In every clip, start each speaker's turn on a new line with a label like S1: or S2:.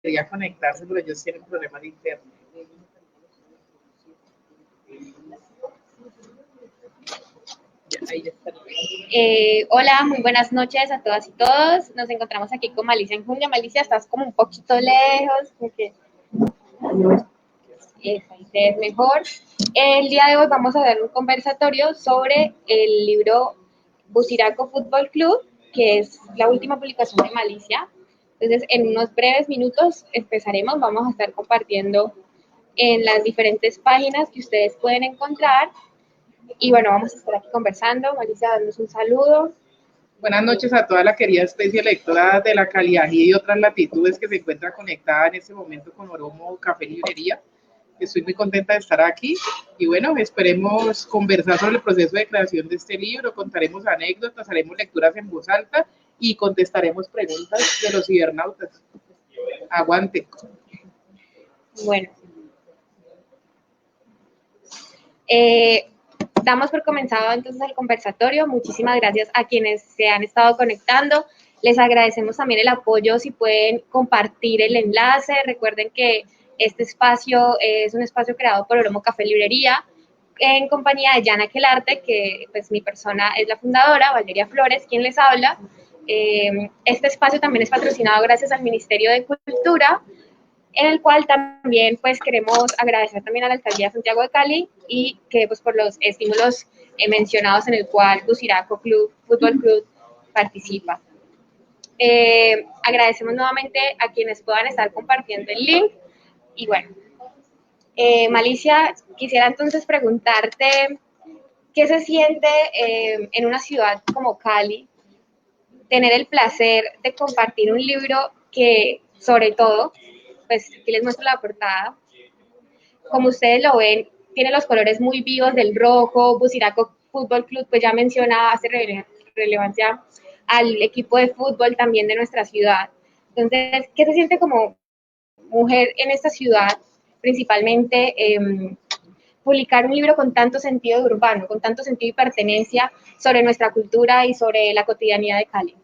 S1: quería conectarse, pero ellos tienen problemas de internet.
S2: Hola, muy buenas noches a todas y todos. Nos encontramos aquí con Malicia en Junio. Malicia, estás como un poquito lejos, porque ahí te ves mejor. El día de hoy vamos a dar un conversatorio sobre el libro Busiraco Fútbol Club, que es la última publicación de Malicia. Entonces, en unos breves minutos empezaremos. Vamos a estar compartiendo en las diferentes páginas que ustedes pueden encontrar. Y bueno, vamos a estar aquí conversando. Malicia, darnos un saludo.
S1: Buenas noches a toda la querida especie lectora de la Caliají y otras latitudes que se encuentra conectada en este momento con Oromo Café Librería. Estoy muy contenta de estar aquí y bueno, esperemos conversar sobre el proceso de creación de este libro, contaremos anécdotas, haremos lecturas en voz alta y contestaremos preguntas de los cibernautas. Aguante.
S2: Bueno. Damos por comenzado entonces el conversatorio. Muchísimas gracias a quienes se han estado conectando. Les agradecemos también el apoyo, si pueden compartir el enlace. Recuerden que este espacio es un espacio creado por Oromo Café Librería, en compañía de Yana Quelarte, que pues mi persona es la fundadora, Valeria Flores, quien les habla. Este espacio también es patrocinado gracias al Ministerio de Cultura, en el cual también pues queremos agradecer también a la Alcaldía de Santiago de Cali y que pues por los estímulos mencionados en el cual Busiraco Fútbol Club participa. Agradecemos nuevamente a quienes puedan estar compartiendo el link y bueno, Malicia, quisiera entonces preguntarte qué se siente en una ciudad como Cali tener el placer de compartir un libro que sobre todo, pues aquí les muestro la portada. Como ustedes lo ven, tiene los colores muy vivos del rojo. Busiraco Fútbol Club, pues ya menciona, hace relevancia al equipo de fútbol también de nuestra ciudad. Entonces, ¿qué se siente como mujer en esta ciudad, principalmente publicar un libro con tanto sentido urbano, con tanto sentido de pertenencia sobre nuestra cultura y sobre la cotidianidad de Cali?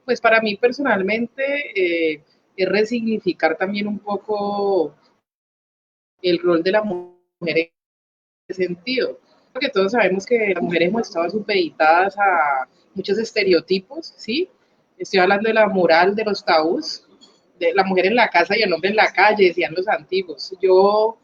S1: Pues para mí personalmente es resignificar también un poco el rol de la mujer en ese sentido. Porque todos sabemos que las mujeres hemos estado supeditadas a muchos estereotipos, ¿sí? Estoy hablando de la moral, de los tabús, de la mujer en la casa y el hombre en la calle, decían los antiguos. Yo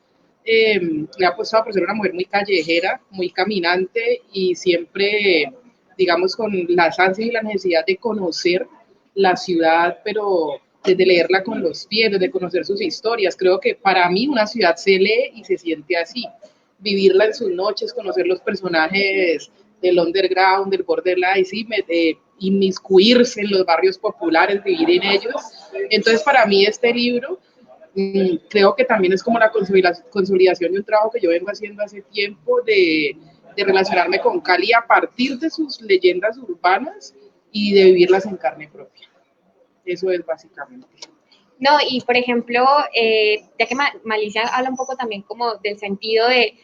S1: me he apostado por ser una mujer muy callejera, muy caminante y siempre, digamos, con las ansias y la necesidad de conocer la ciudad, pero desde leerla con los pies, desde conocer sus historias. Creo que para mí una ciudad se lee y se siente así. Vivirla en sus noches, conocer los personajes del underground, del borderline, sí, inmiscuirse en los barrios populares, vivir en ellos. Entonces, para mí este libro creo que también es como la consolidación de un trabajo que yo vengo haciendo hace tiempo de relacionarme con Cali a partir de sus leyendas urbanas y de vivirlas en carne propia. Eso es básicamente.
S2: No, y por ejemplo, ya que Malicia habla un poco también como del sentido de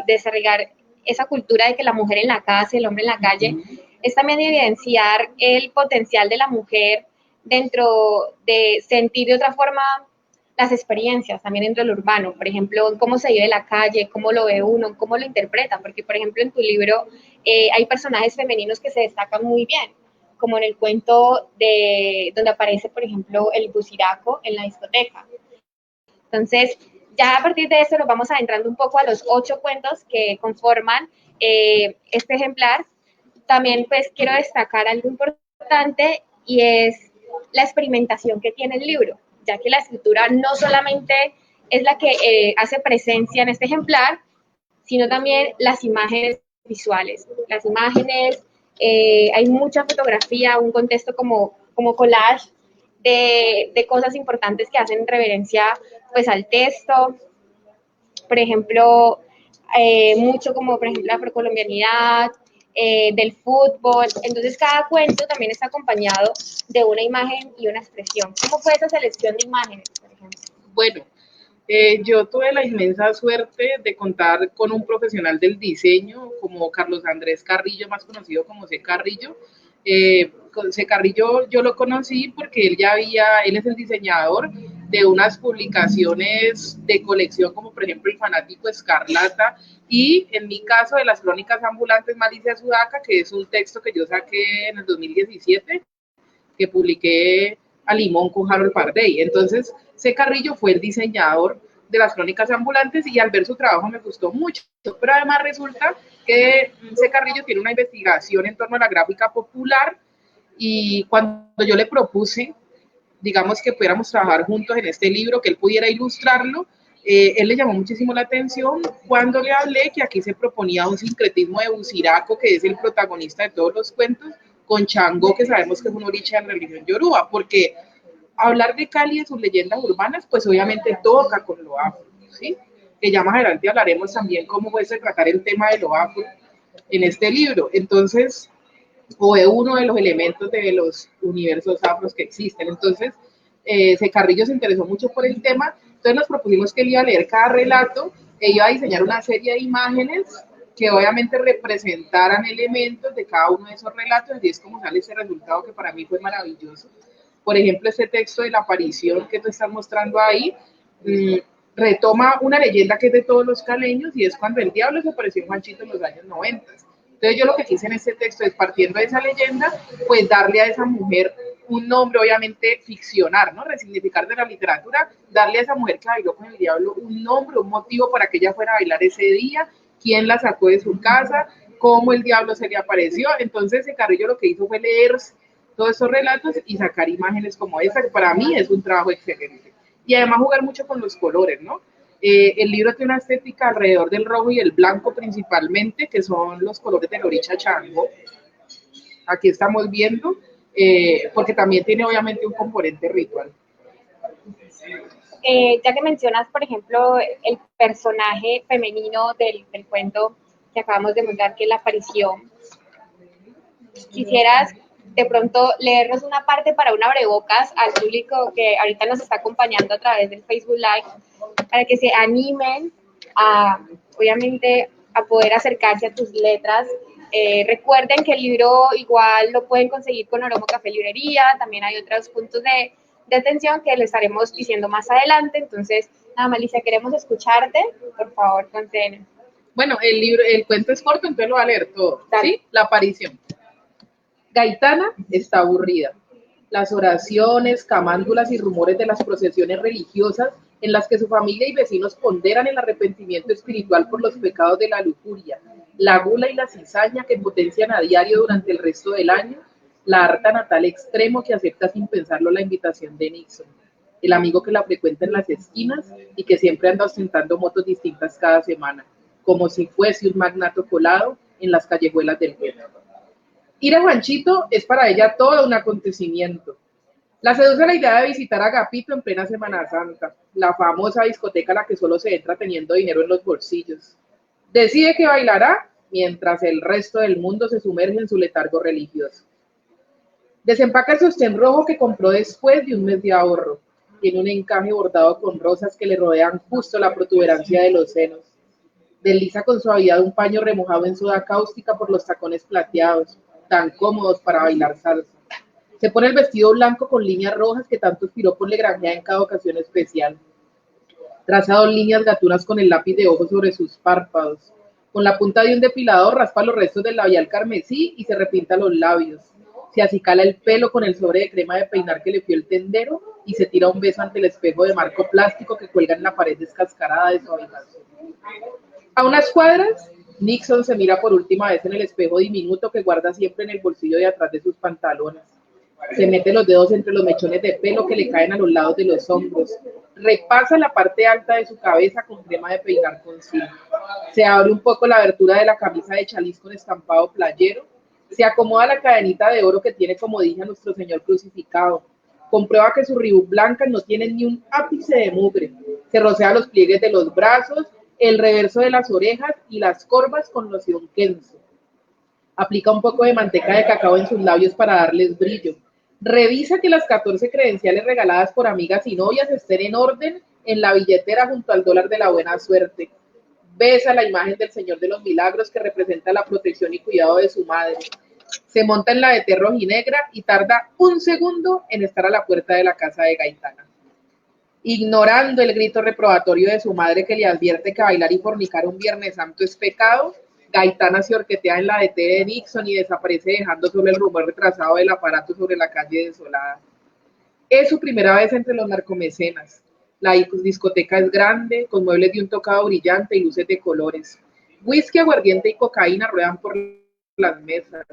S2: desarrollar esa cultura de que la mujer en la casa y el hombre en la calle, es también evidenciar el potencial de la mujer dentro de sentir de otra forma las experiencias, también dentro del urbano, por ejemplo, cómo se vive la calle, cómo lo ve uno, cómo lo interpreta, porque por ejemplo en tu libro hay personajes femeninos que se destacan muy bien, como en el cuento de donde aparece, por ejemplo, el Busiraco en la discoteca. Entonces, ya a partir de eso nos vamos adentrando un poco a los 8 cuentos que conforman este ejemplar. También pues quiero destacar algo importante y es la experimentación que tiene el libro, ya que la escritura no solamente es la que hace presencia en este ejemplar, sino también las imágenes visuales. Las imágenes, hay mucha fotografía, un contexto como collage de cosas importantes que hacen reverencia pues al texto. Por ejemplo, mucho como por ejemplo la afrocolombianidad, del fútbol. Entonces cada cuento también está acompañado de una imagen y una expresión. ¿Cómo fue esa selección de imágenes, por ejemplo?
S1: Bueno, yo tuve la inmensa suerte de contar con un profesional del diseño como Carlos Andrés Carrillo, más conocido como C. Carrillo. C. Carrillo yo lo conocí porque él es el diseñador de unas publicaciones de colección, como por ejemplo El Fanático Escarlata, y en mi caso de las Crónicas Ambulantes Malicia Sudaca, que es un texto que yo saqué en el 2017, que publiqué a limón con Harold Pardey. Entonces, C. Carrillo fue el diseñador de las Crónicas Ambulantes y al ver su trabajo me gustó mucho. Pero además resulta que C. Carrillo tiene una investigación en torno a la gráfica popular y cuando yo le propuse, digamos, que pudiéramos trabajar juntos en este libro, que él pudiera ilustrarlo, él le llamó muchísimo la atención cuando le hablé que aquí se proponía un sincretismo de Buciraco, que es el protagonista de todos los cuentos, con Changó, que sabemos que es un origen de la religión yoruba, porque hablar de Cali y de sus leyendas urbanas, pues obviamente toca con lo afro, ¿sí? Que ya más adelante hablaremos también cómo puede tratar el tema de lo afro en este libro. Entonces, o de uno de los elementos de los universos afros que existen. Entonces, C. Carrillo se interesó mucho por el tema, entonces nos propusimos que él iba a leer cada relato e iba a diseñar una serie de imágenes que obviamente representaran elementos de cada uno de esos relatos, y es como sale ese resultado que para mí fue maravilloso. Por ejemplo, este texto de la aparición que tú estás mostrando ahí, retoma una leyenda que es de todos los caleños, y es cuando el diablo se apareció en Juanchito en los años 90. Entonces yo lo que quise en este texto es, partiendo de esa leyenda, pues darle a esa mujer un nombre, obviamente ficcionar, ¿no? Resignificar de la literatura, darle a esa mujer que bailó con el diablo un nombre, un motivo para que ella fuera a bailar ese día, quién la sacó de su casa, cómo el diablo se le apareció. Entonces Carrillo lo que hizo fue leer todos esos relatos y sacar imágenes como esa, que para mí es un trabajo excelente. Y además jugar mucho con los colores, ¿no? El libro tiene una estética alrededor del rojo y el blanco principalmente, que son los colores del oricha chango. Aquí estamos viendo, porque también tiene obviamente un componente ritual.
S2: Ya que mencionas, por ejemplo, el personaje femenino del cuento que acabamos de mostrar, que es la aparición, quisieras de pronto leernos una parte para un abrebocas al público que ahorita nos está acompañando a través del Facebook Live, para que se animen a, obviamente, a poder acercarse a tus letras. Recuerden que el libro igual lo pueden conseguir con Oromo Café Librería, también hay otros puntos de atención que les estaremos diciendo más adelante. Entonces, nada, Malicia, queremos escucharte, por favor, concédenos.
S1: Bueno, el cuento es corto, entonces lo va a leer todo. ¿Sí? La aparición. Gaitana está aburrida. Las oraciones, camándulas y rumores de las procesiones religiosas en las que su familia y vecinos ponderan el arrepentimiento espiritual por los pecados de la lujuria, la gula y la cizaña que potencian a diario durante el resto del año, la hartan a tal extremo que acepta sin pensarlo la invitación de Nixon, el amigo que la frecuenta en las esquinas y que siempre anda ostentando motos distintas cada semana, como si fuese un magnato colado en las callejuelas del pueblo. Ir a Juanchito es para ella todo un acontecimiento. La seduce la idea de visitar a Agapito en plena Semana Santa, la famosa discoteca a la que solo se entra teniendo dinero en los bolsillos. Decide que bailará mientras el resto del mundo se sumerge en su letargo religioso. Desempaca el sostén rojo que compró después de un mes de ahorro. Tiene un encaje bordado con rosas que le rodean justo la protuberancia de los senos. Desliza con suavidad un paño remojado en soda cáustica por los tacones plateados, tan cómodos para bailar salsa. Se pone el vestido blanco con líneas rojas que tanto Piropo le granjea en cada ocasión especial. Traza 2 líneas gatunas con el lápiz de ojo sobre sus párpados. Con la punta de un depilador raspa los restos del labial carmesí y se repinta los labios. Se acicala el pelo con el sobre de crema de peinar que le fió el tendero y se tira un beso ante el espejo de marco plástico que cuelga en la pared descascarada de su habitación. A unas cuadras, Nixon se mira por última vez en el espejo diminuto que guarda siempre en el bolsillo de atrás de sus pantalones. Se mete los dedos entre los mechones de pelo que le caen a los lados de los hombros. Repasa la parte alta de su cabeza con crema de peinar con zinc. Se abre un poco la abertura de la camisa de chaliz con estampado playero. Se acomoda la cadenita de oro que tiene como dije a nuestro Señor crucificado. Comprueba que sus ribos blancas no tienen ni un ápice de mugre. Se rocea los pliegues de los brazos, el reverso de las orejas y las corvas con loción Kenzo. Aplica un poco de manteca de cacao en sus labios para darles brillo. Revisa que las 14 credenciales regaladas por amigas y novias estén en orden en la billetera junto al dólar de la buena suerte. Besa la imagen del Señor de los Milagros que representa la protección y cuidado de su madre. Se monta en la de té rojinegra y tarda un segundo en estar a la puerta de la casa de Gaitana. Ignorando el grito reprobatorio de su madre que le advierte que bailar y fornicar un Viernes Santo es pecado, Gaitana se horquetea en la DT de Nixon y desaparece dejando solo el rumor retrasado del aparato sobre la calle desolada. Es su primera vez entre los narcomecenas. La discoteca es grande, con muebles de un tocado brillante y luces de colores. Whisky, aguardiente y cocaína ruedan por las mesas.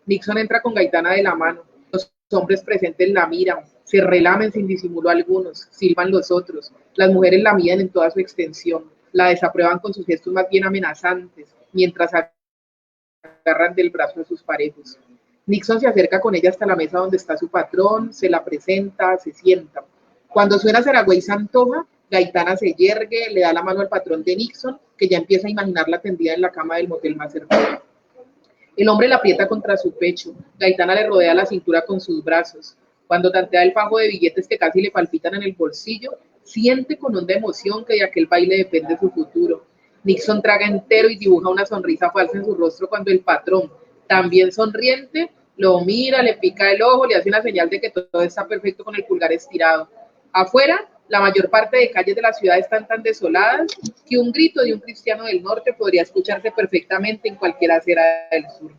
S1: Nixon entra con Gaitana de la mano. Los hombres presentes la miran, se relamen sin disimulo algunos, silban los otros. Las mujeres la miden en toda su extensión, la desaprueban con sus gestos más bien amenazantes, mientras agarran del brazo de sus parejos. Nixon se acerca con ella hasta la mesa donde está su patrón, se la presenta, se sienta. Cuando suena Saragüey Santoja, Gaitana se yergue, le da la mano al patrón de Nixon, que ya empieza a imaginarla tendida en la cama del motel más cercano. El hombre la aprieta contra su pecho, Gaitana le rodea la cintura con sus brazos. Cuando tantea el fajo de billetes que casi le palpitan en el bolsillo, siente con honda emoción que de aquel baile depende su futuro. Nixon traga entero y dibuja una sonrisa falsa en su rostro cuando el patrón, también sonriente, lo mira, le pica el ojo, le hace una señal de que todo está perfecto con el pulgar estirado. Afuera, la mayor parte de calles de la ciudad están tan desoladas que un grito de un cristiano del norte podría escucharse perfectamente en cualquier acera del sur.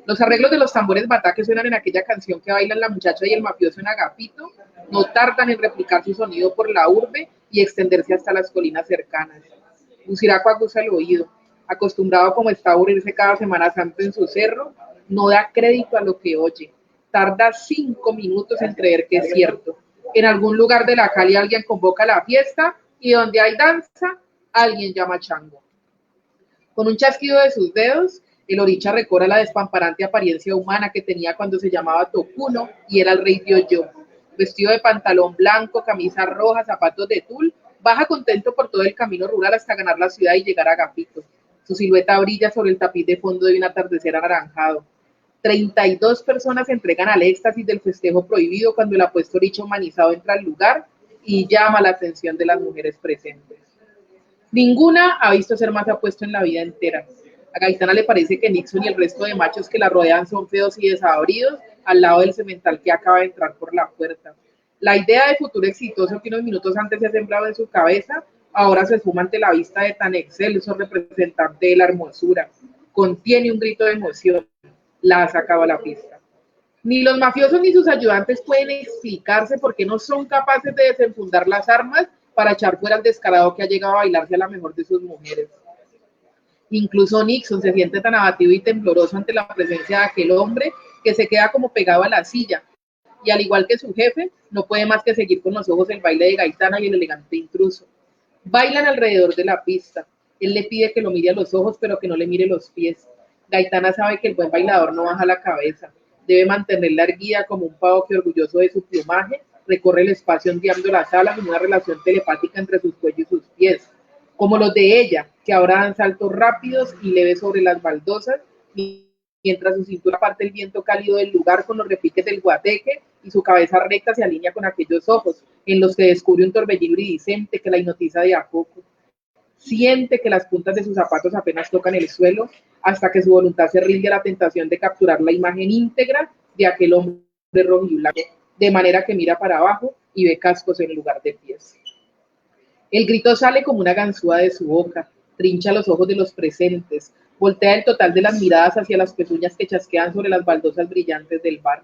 S1: Los arreglos de los tambores batá que suenan en aquella canción que bailan la muchacha y el mafioso en Agapito no tardan en replicar su sonido por la urbe y extenderse hasta las colinas cercanas. Usiraco aguza el oído. Acostumbrado como está a aburrirse cada Semana Santa en su cerro, no da crédito a lo que oye. Tarda 5 minutos en creer que es cierto. En algún lugar de la Cali alguien convoca la fiesta y donde hay danza, alguien llama chango. Con un chasquido de sus dedos, el oricha recobra la despamparante apariencia humana que tenía cuando se llamaba Tocuno y era el rey Yo. Vestido de pantalón blanco, camisa roja, zapatos de tul, baja contento por todo el camino rural hasta ganar la ciudad y llegar a Agapito. Su silueta brilla sobre el tapiz de fondo de un atardecer anaranjado. 32 personas se entregan al éxtasis del festejo prohibido cuando el apuesto oricha humanizado entra al lugar y llama la atención de las mujeres presentes. Ninguna ha visto ser más apuesto en la vida entera. A Gaitana le parece que Nixon y el resto de machos que la rodean son feos y desabridos al lado del cemental que acaba de entrar por la puerta. La idea de futuro exitoso que unos minutos antes se ha sembrado en su cabeza, ahora se suma ante la vista de tan excelso representante de la hermosura. Contiene un grito de emoción. La ha sacado a la pista. Ni los mafiosos ni sus ayudantes pueden explicarse por qué no son capaces de desenfundar las armas para echar fuera al descarado que ha llegado a bailarse a la mejor de sus mujeres. Incluso Nixon se siente tan abatido y tembloroso ante la presencia de aquel hombre que se queda como pegado a la silla y al igual que su jefe, no puede más que seguir con los ojos el baile de Gaitana y el elegante intruso. Bailan alrededor de la pista. Él le pide que lo mire a los ojos, pero que no le mire los pies. Gaitana sabe que el buen bailador no baja la cabeza. Debe mantenerla erguida como un pavo que, orgulloso de su plumaje, recorre el espacio ondeando las alas en una relación telepática entre sus cuellos y sus pies, como los de ella, que ahora dan saltos rápidos y leves sobre las baldosas, mientras su cintura parte el viento cálido del lugar con los repiques del guateque y su cabeza recta se alinea con aquellos ojos, en los que descubre un torbellino iridiscente que la hipnotiza de a poco. Siente que las puntas de sus zapatos apenas tocan el suelo, hasta que su voluntad se rinde a la tentación de capturar la imagen íntegra de aquel hombre rojo y blanco, de manera que mira para abajo y ve cascos en lugar de pies. El grito sale como una ganzúa de su boca, trincha los ojos de los presentes, voltea el total de las miradas hacia las pezuñas que chasquean sobre las baldosas brillantes del bar.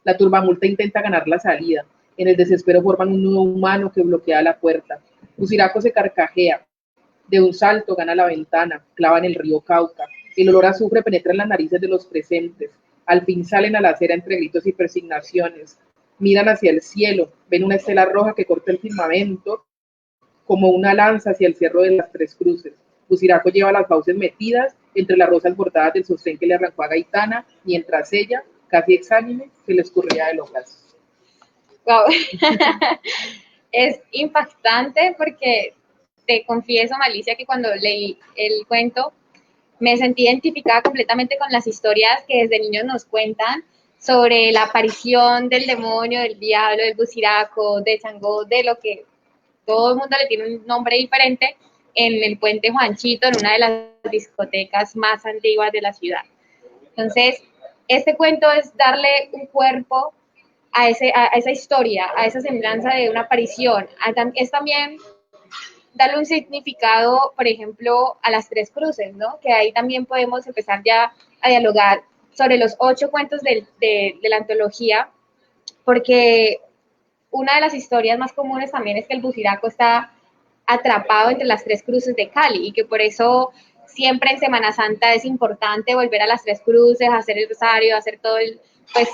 S1: La turbamulta intenta ganar la salida. En el desespero forman un nudo humano que bloquea la puerta. Usiraco se carcajea. De un salto gana la ventana, clava en el río Cauca. El olor a azufre penetra en las narices de los presentes. Al fin salen a la acera entre gritos y persignaciones. Miran hacia el cielo, ven una estela roja que corta el firmamento como una lanza hacia el cerro de las Tres Cruces. Usiraco lleva las fauces metidas entre las rosas bordadas del sostén que le arrancó a Gaitana, mientras ella, casi exánime, se le escurría de los brazos.
S2: Wow. Es impactante porque te confieso, Malicia, que cuando leí el cuento me sentí identificada completamente con las historias que desde niños nos cuentan sobre la aparición del demonio, del diablo, del Busiraco, de Changó, de lo que todo el mundo le tiene un nombre diferente en el Puente Juanchito, en una de las discotecas más antiguas de la ciudad. Entonces, este cuento es darle un cuerpo a esa historia, a esa semblanza de una aparición. Es también darle un significado, por ejemplo, a las tres cruces, ¿no? Que ahí también podemos empezar ya a dialogar sobre los 8 cuentos de la antología, porque una de las historias más comunes también es que el Buciraco está atrapado entre las tres cruces de Cali y que por eso siempre en Semana Santa es importante volver a las tres cruces, hacer el rosario, hacer todo pues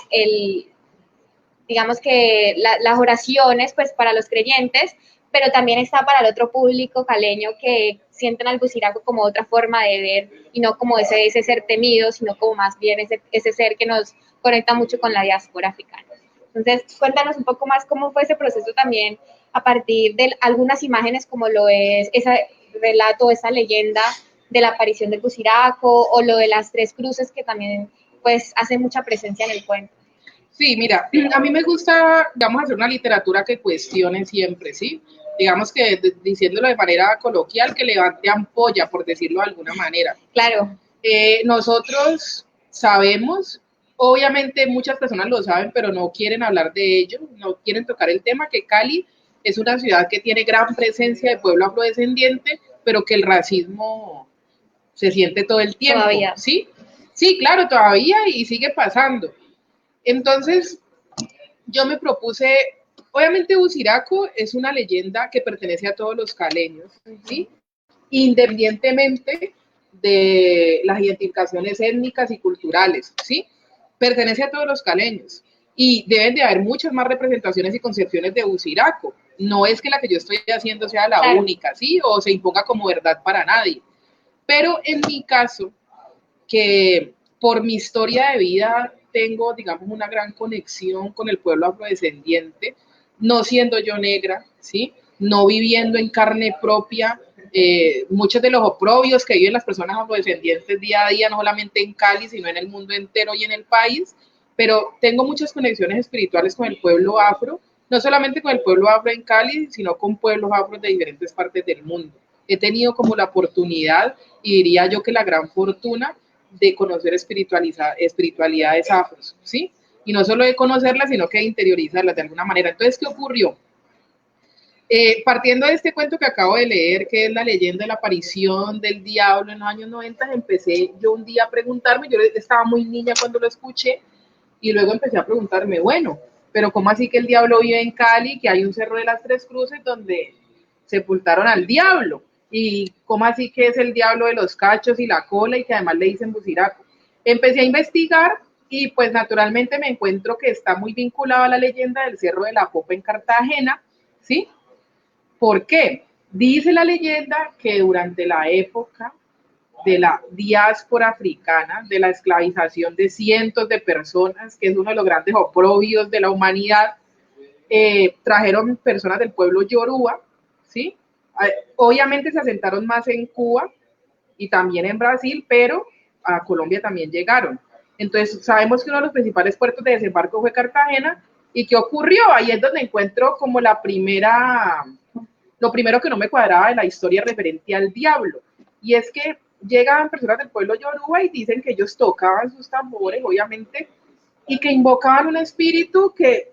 S2: digamos que las oraciones pues para los creyentes, pero también está para el otro público caleño que sienten al Buciraco como otra forma de ver y no como ese ser temido, sino como más bien ese ser que nos conecta mucho con la diáspora africana. Entonces, cuéntanos un poco más cómo fue ese proceso también a partir de algunas imágenes como lo es ese relato, esa leyenda de la aparición del Buciraco o lo de las tres cruces que también pues hace mucha presencia en el cuento.
S1: Sí, mira, a mí me gusta, vamos a hacer una literatura que cuestione siempre, ¿sí? Digamos que diciéndolo de manera coloquial, que levante ampolla, por decirlo de alguna manera.
S2: Claro.
S1: Nosotros sabemos, obviamente muchas personas lo saben, pero no quieren hablar de ello, no quieren tocar el tema, que Cali es una ciudad que tiene gran presencia de pueblo afrodescendiente, pero que el racismo se siente todo el tiempo,
S2: todavía.
S1: ¿sí? Sí, claro, todavía y sigue pasando. Entonces, yo me propuse, obviamente Buciraco es una leyenda que pertenece a todos los caleños, ¿sí? Independientemente de las identificaciones étnicas y culturales, ¿sí? Pertenece a todos los caleños y deben de haber muchas más representaciones y concepciones de Buciraco. No es que la que yo estoy haciendo sea la única, ¿sí? O se imponga como verdad para nadie. Pero en mi caso, que por mi historia de vida tengo, digamos, una gran conexión con el pueblo afrodescendiente, no siendo yo negra, ¿sí? No viviendo en carne propia muchos de los oprobios que viven las personas afrodescendientes día a día, no solamente en Cali, sino en el mundo entero y en el país, pero tengo muchas conexiones espirituales con el pueblo afro, no solamente con el pueblo afro en Cali, sino con pueblos afros de diferentes partes del mundo. He tenido como la oportunidad, y diría yo que la gran fortuna, de conocer espiritualidades afros, ¿sí? Y no solo de conocerlas, sino que de interiorizarlas de alguna manera. Entonces, ¿qué ocurrió? Partiendo de este cuento que acabo de leer, que es la leyenda de la aparición del diablo en los años 90, empecé yo un día a preguntarme, yo estaba muy niña cuando lo escuché, y luego empecé a preguntarme, bueno, pero ¿cómo así que el diablo vive en Cali, que hay un cerro de las Tres Cruces donde sepultaron al diablo? ¿Y cómo así que es el diablo de los cachos y la cola y que además le dicen Buciraco? Empecé a investigar y pues naturalmente me encuentro que está muy vinculado a la leyenda del Cerro de la Popa en Cartagena, ¿sí? ¿Por qué? Dice la leyenda que durante la época de la diáspora africana, de la esclavización de cientos de personas, que es uno de los grandes oprobios de la humanidad, trajeron personas del pueblo yoruba, ¿sí? Obviamente se asentaron más en Cuba y también en Brasil, pero a Colombia también llegaron. Entonces, sabemos que uno de los principales puertos de desembarco fue Cartagena. ¿Y qué ocurrió? Ahí es donde encuentro como lo primero que no me cuadraba de la historia referente al diablo. Y es que llegan personas del pueblo yoruba y dicen que ellos tocaban sus tambores, obviamente, y que invocaban un espíritu que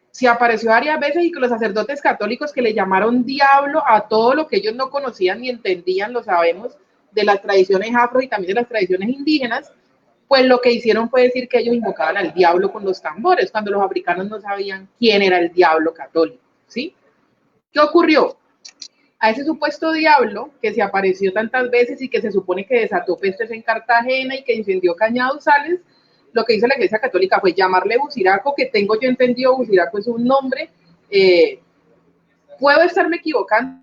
S1: se apareció varias veces y que los sacerdotes católicos que le llamaron diablo a todo lo que ellos no conocían ni entendían, lo sabemos, de las tradiciones afro y también de las tradiciones indígenas, pues lo que hicieron fue decir que ellos invocaban al diablo con los tambores, cuando los africanos no sabían quién era el diablo católico, ¿sí? ¿Qué ocurrió? A ese supuesto diablo que se apareció tantas veces y que se supone que desató pestes en Cartagena y que incendió Cañaduzales, lo que hizo la Iglesia Católica fue llamarle Buciraco, que tengo yo entendido, Buciraco es un nombre, puedo estarme equivocando,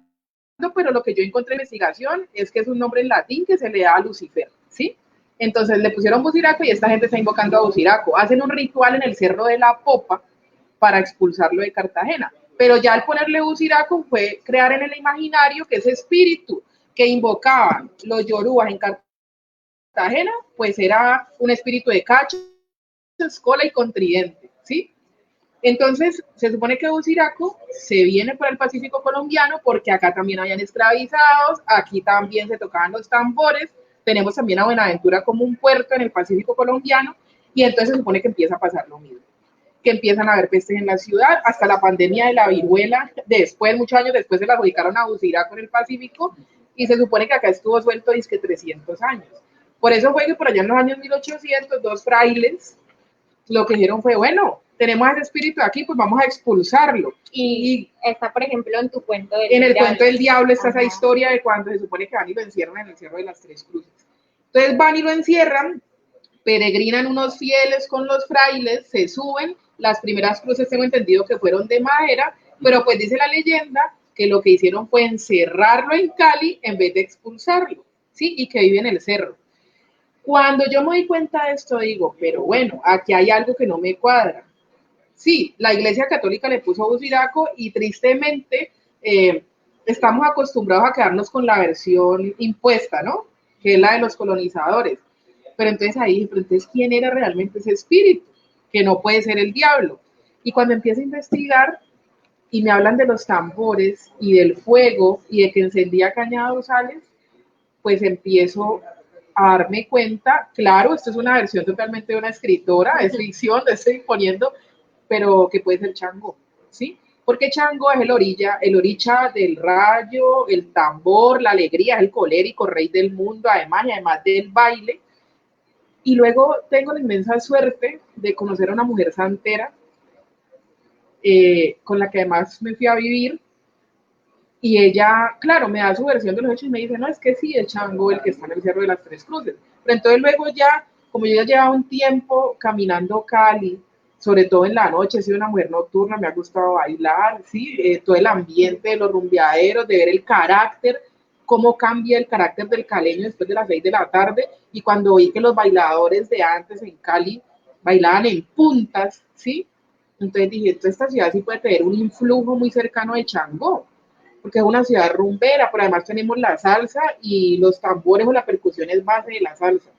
S1: pero lo que yo encontré en investigación es que es un nombre en latín que se le da a Lucifer, ¿sí? Entonces le pusieron Buciraco y esta gente está invocando a Buciraco. Hacen un ritual en el Cerro de la Popa para expulsarlo de Cartagena. Pero ya al ponerle Buciraco fue crear en el imaginario que ese espíritu que invocaban los yorubas en Cartagena, pues era un espíritu de cachos, cola y contridente, ¿sí? Entonces, se supone que Buciraco se viene por el Pacífico colombiano porque acá también habían esclavizados, aquí también se tocaban los tambores, tenemos también a Buenaventura como un puerto en el Pacífico colombiano y entonces se supone que empieza a pasar lo mismo. que empiezan a haber pestes en la ciudad, hasta la pandemia de la viruela, después, muchos años después se la adjudicaron a Usiraco en el Pacífico, y se supone que acá estuvo suelto disque 300 años. Por eso fue que por allá en los años 1800, dos frailes lo que dijeron fue, bueno, tenemos ese espíritu aquí, pues vamos a expulsarlo.
S2: Y está, por ejemplo, en tu cuento
S1: del diablo. En el cuento del diablo está esa historia de cuando se supone que van y lo encierran en el Cerro de las Tres Cruces. Entonces van y lo encierran, peregrinan unos fieles con los frailes, se suben, las primeras cruces tengo entendido que fueron de madera, pero pues dice la leyenda que lo que hicieron fue encerrarlo en Cali en vez de expulsarlo, ¿sí? Y que vive en el cerro. Cuando yo me doy cuenta de esto, digo, pero bueno, aquí hay algo que no me cuadra. Sí, la Iglesia Católica le puso Usiraco y tristemente estamos acostumbrados a quedarnos con la versión impuesta, ¿no? Que es la de los colonizadores. Pero entonces ahí, pero entonces, ¿quién era realmente ese espíritu? Que no puede ser el diablo. Y cuando empiezo a investigar y me hablan de los tambores y del fuego y de que encendía cañaduzales, pues empiezo a darme cuenta, claro, esto es una versión totalmente de una escritora, es ficción, lo estoy poniendo, pero que puede ser Chango, ¿sí? Porque Chango es el oricha del rayo, el tambor, la alegría, es el colérico, rey del mundo, además, y además del baile. Y luego tengo la inmensa suerte de conocer a una mujer santera, con la que además me fui a vivir, y ella, claro, me da su versión de los hechos y me dice, no, es que sí, es Chango el que está en el Cerro de las Tres Cruces. Pero entonces luego ya, como yo ya llevaba un tiempo caminando Cali, sobre todo en la noche, he sido una mujer nocturna, me ha gustado bailar, ¿sí? Todo el ambiente de los rumbeaderos, de ver el carácter, cómo cambia el carácter del caleño después de las 6 de la tarde, y cuando vi que los bailadores de antes en Cali bailaban en puntas, ¿sí? Entonces dije, esta ciudad sí puede tener un influjo muy cercano de Chango, porque es una ciudad rumbera, pero además tenemos la salsa y los tambores o la percusión es base de la salsa.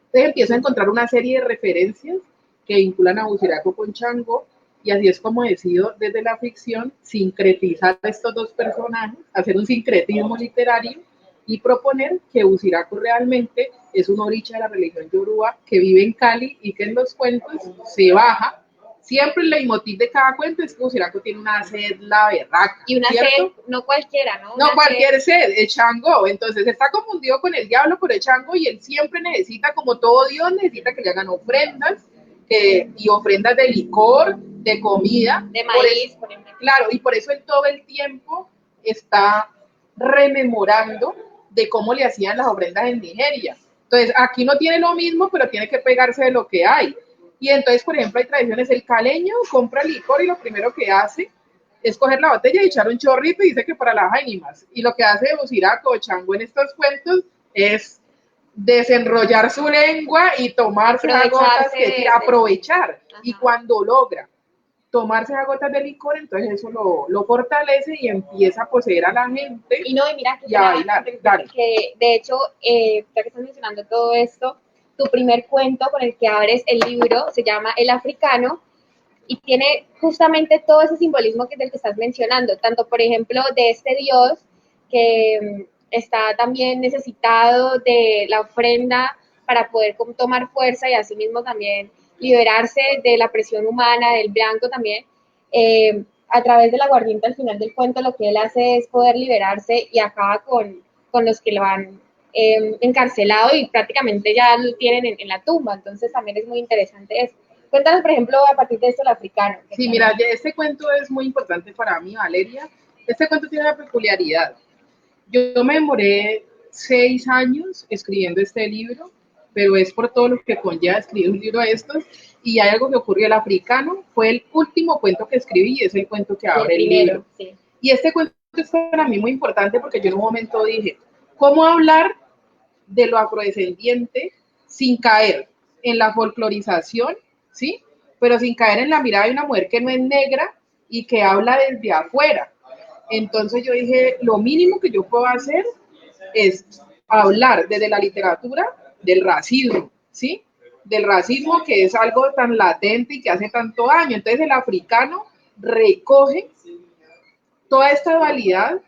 S1: Entonces empiezo a encontrar una serie de referencias que vinculan a Usiraco con Chango, y así es como decido desde la ficción sincretizar a estos dos personajes, hacer un sincretismo literario y proponer que Usiraco realmente es un oricha de la religión yoruba que vive en Cali y que en los cuentos se baja. Siempre el leitmotiv de cada cuento es que Usiraco tiene una sed la berraca.
S2: Y una
S1: ¿cierto?
S2: sed, no cualquiera, ¿no?
S1: No cualquier sed, es Chango. Entonces está confundido con el diablo por el Chango, y él siempre necesita, como todo Dios, necesita que le hagan ofrendas, y ofrendas de licor, de comida.
S2: De maíz,
S1: por ejemplo. Claro, y por eso él todo el tiempo está rememorando de cómo le hacían las ofrendas en Nigeria. Entonces aquí no tiene lo mismo, pero tiene que pegarse de lo que hay. Y entonces, por ejemplo, hay tradiciones, el caleño compra licor y lo primero que hace es coger la botella y echar un chorrito y dice que para las ánimas. Y lo que hace Usiraco o Chango en estos cuentos es desenrollar su lengua y tomarse las gotas que tira, aprovechar. Ajá. Y cuando logra tomarse las gotas de licor, entonces eso lo fortalece y empieza a poseer a la gente.
S2: Y no, y mira,
S1: y a bailar.
S2: Que de hecho, ya que estás mencionando todo esto, tu primer cuento con el que abres el libro se llama El Africano, y tiene justamente todo ese simbolismo que del que estás mencionando, tanto por ejemplo de este dios que está también necesitado de la ofrenda para poder tomar fuerza y asimismo también liberarse de la presión humana, del blanco también. A través del aguardiente al final del cuento lo que él hace es poder liberarse y acaba con los que lo han encarcelado y prácticamente ya lo tienen en la tumba, entonces también es muy interesante eso. Cuéntanos, por ejemplo, a partir de esto, el africano.
S1: Sí, mira, este cuento es muy importante para mí, Valeria. Este cuento tiene una peculiaridad. Yo me demoré 6 años escribiendo este libro, pero es por todo lo que conlleva escribir un libro de estos. Y hay algo que ocurrió. El africano fue el último cuento que escribí y es el cuento que abre el libro. Sí. Y este cuento es para mí muy importante porque yo en un momento dije, ¿cómo hablar de lo afrodescendiente sin caer en la folclorización? ¿Sí? Pero sin caer en la mirada de una mujer que no es negra y que habla desde afuera. Entonces yo dije, lo mínimo que yo puedo hacer es hablar desde la literatura del racismo, ¿sí? Del racismo, que es algo tan latente y que hace tanto daño. Entonces el africano recoge toda esta dualidad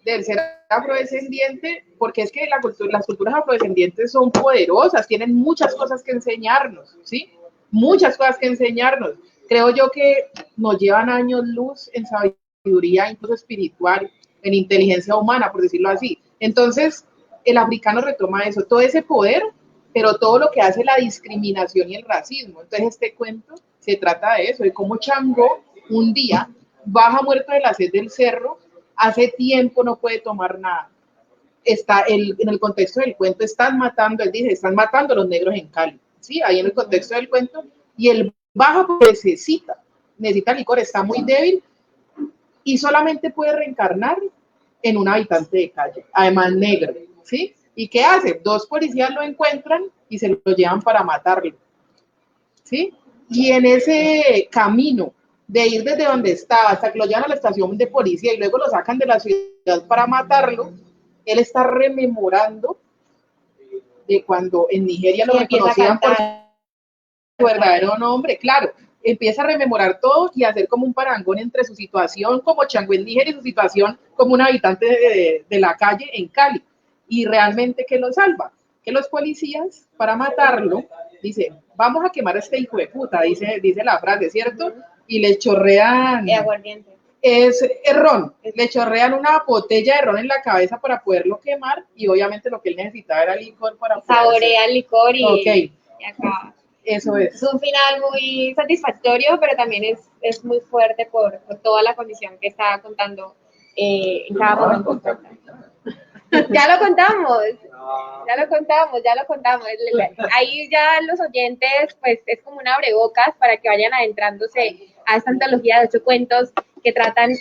S1: del ser afrodescendiente, porque es que las culturas afrodescendientes son poderosas, tienen muchas cosas que enseñarnos, ¿sí? Muchas cosas que enseñarnos. creo yo que nos llevan años luz en sabiduría, incluso espiritual, en inteligencia humana, por decirlo así. Entonces, el africano retoma eso, todo ese poder, pero todo lo que hace la discriminación y el racismo. Entonces, este cuento se trata de eso, de cómo Changó un día baja muerto de la sed del cerro, hace tiempo no puede tomar nada. En el contexto del cuento, están matando, él dice, están matando a los negros en Cali, ¿sí? Ahí en el contexto del cuento, y él baja porque necesita licor, está muy débil, y solamente puede reencarnar en un habitante de calle, además negro, ¿sí? ¿Y qué hace? Dos policías lo encuentran y se lo llevan para matarlo, ¿sí? Y en ese camino de ir desde donde estaba hasta que lo llevan a la estación de policía y luego lo sacan de la ciudad para matarlo, él está rememorando de cuando en Nigeria lo reconocían por su verdadero nombre, claro, empieza a rememorar todo y a hacer como un parangón entre su situación como Changó en Nigeria y su situación como un habitante de la calle en Cali. Y realmente, ¿qué lo salva? Que los policías, para matarlo, dicen, vamos a quemar a este hijo de puta, dice la frase, ¿cierto? Y le chorrean...
S2: aguardiente.
S1: Es ron, le chorrean una botella de ron en la cabeza para poderlo quemar y obviamente lo que él necesitaba era licor para poder...
S2: Saborea el licor y
S1: acaba. Eso es.
S2: Es un final muy satisfactorio, pero también es muy fuerte por toda la condición que está contando en cada momento. Ya lo contamos. Ahí ya los oyentes, pues es como un abrebocas para que vayan adentrándose a esta antología de 8 cuentos que tratan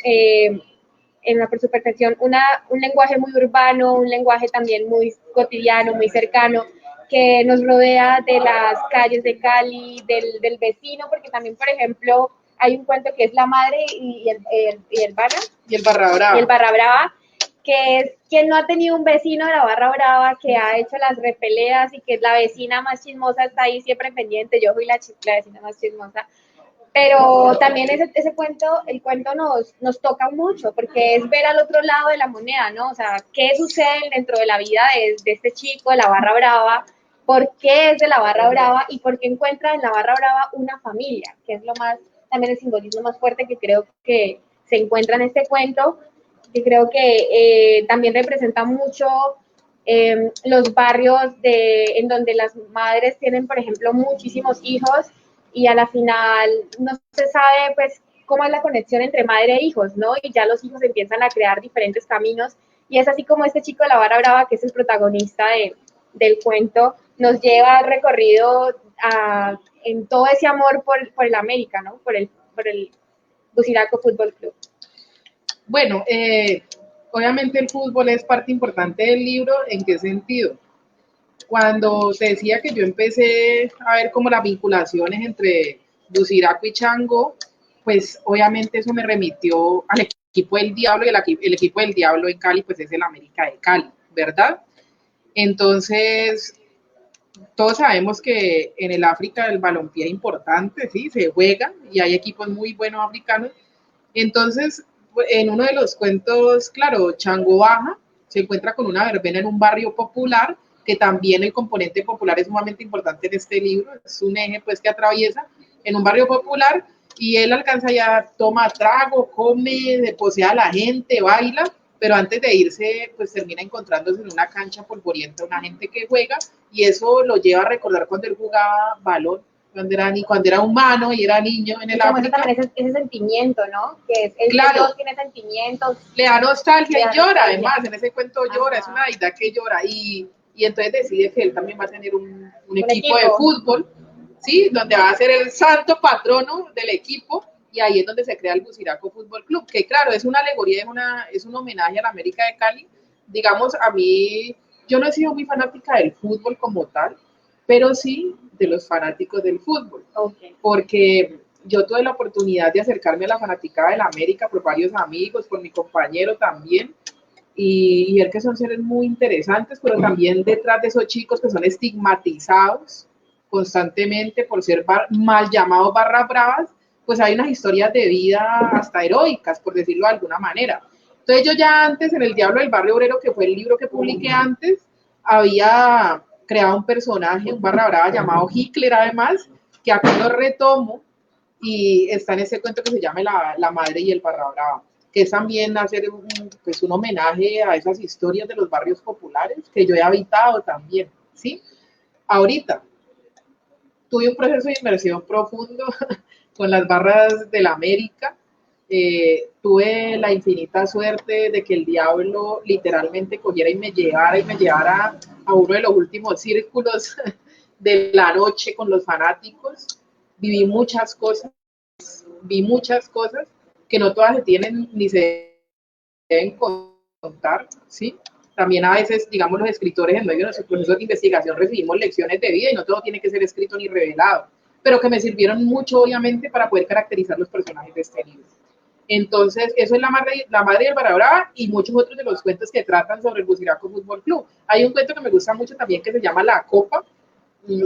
S2: por su perfección un lenguaje muy urbano, un lenguaje también muy cotidiano, muy cercano, que nos rodea de las calles de Cali, del vecino, porque también, por ejemplo, hay un cuento que es La Madre y el
S1: Barra Brava.
S2: Y el Barra Brava, que es quien no ha tenido un vecino de la Barra Brava que ha hecho las repeleas y que es la vecina más chismosa, está ahí siempre pendiente. Yo fui la vecina más chismosa. Pero también ese cuento, el cuento nos toca mucho, porque es ver al otro lado de la moneda, ¿no? O sea, qué sucede dentro de la vida de este chico de la Barra Brava, por qué es de la Barra Brava y por qué encuentra en la Barra Brava una familia, que es lo más, también el simbolismo más fuerte que creo que se encuentra en este cuento, que creo que también representa mucho los barrios en donde las madres tienen, por ejemplo, muchísimos hijos y a la final no se sabe pues cómo es la conexión entre madre e hijos, ¿no? Y ya los hijos empiezan a crear diferentes caminos y es así como este chico de la Barra Brava, que es el protagonista del cuento, nos lleva al recorrido en todo ese amor por el América, ¿no? Por el Buciraco Fútbol Club.
S1: Bueno, obviamente el fútbol es parte importante del libro. ¿En qué sentido? Cuando te decía que yo empecé a ver como las vinculaciones entre Buciraco y Changó, pues obviamente eso me remitió al equipo del Diablo, y el equipo del Diablo en Cali pues es el América de Cali, ¿verdad? Entonces, todos sabemos que en el África el balompié es importante, sí, se juega y hay equipos muy buenos africanos. Entonces, en uno de los cuentos, claro, Changó baja, se encuentra con una verbena en un barrio popular, que también el componente popular es sumamente importante en este libro, es un eje pues que atraviesa en un barrio popular, y él alcanza ya, toma trago, come, posea a la gente, baila, pero antes de irse, pues termina encontrándose en una cancha polvorienta una gente que juega, y eso lo lleva a recordar cuando él jugaba balón, cuando era humano y era niño en el África.
S2: Ese sentimiento, ¿no? Que
S1: claro,
S2: tiene sentimientos.
S1: Le da nostalgia y llora, además, en ese cuento llora, es una deidad que llora, y entonces decide que él también va a tener un equipo de fútbol, ¿sí? Donde va a ser el santo patrono del equipo, y ahí es donde se crea el Buciraco Fútbol Club, que claro, es una alegoría, es un homenaje a la América de Cali. Digamos, a mí, yo no he sido muy fanática del fútbol como tal, pero sí de los fanáticos del fútbol, porque yo tuve la oportunidad de acercarme a la fanaticada de la América por varios amigos, por mi compañero también, y ver que son seres muy interesantes, pero también detrás de esos chicos que son estigmatizados constantemente por ser mal llamados barras bravas, pues hay unas historias de vida hasta heroicas, por decirlo de alguna manera. Entonces yo ya antes, en El Diablo del Barrio Obrero, que fue el libro que publiqué antes, había creado un personaje, un barra brava llamado Hitler, además, que aquí lo retomo, y está en ese cuento que se llama La Madre y el Barra Brava, que es también hacer pues un homenaje a esas historias de los barrios populares que yo he habitado también, ¿sí? Ahorita tuve un proceso de inmersión profundo con las barras de la América. Tuve la infinita suerte de que el diablo literalmente cogiera y me llevara a uno de los últimos círculos de la noche con los fanáticos. Viví muchas cosas, vi muchas cosas que no todas se tienen ni se deben contar, ¿sí? También a veces, digamos, los escritores en medio de nuestro proceso de investigación recibimos lecciones de vida y no todo tiene que ser escrito ni revelado, pero que me sirvieron mucho, obviamente, para poder caracterizar los personajes de este libro. Entonces, eso es la madre del Barra Brava y muchos otros de los cuentos que tratan sobre el Buciraco Fútbol Club. Hay un cuento que me gusta mucho también que se llama La Copa,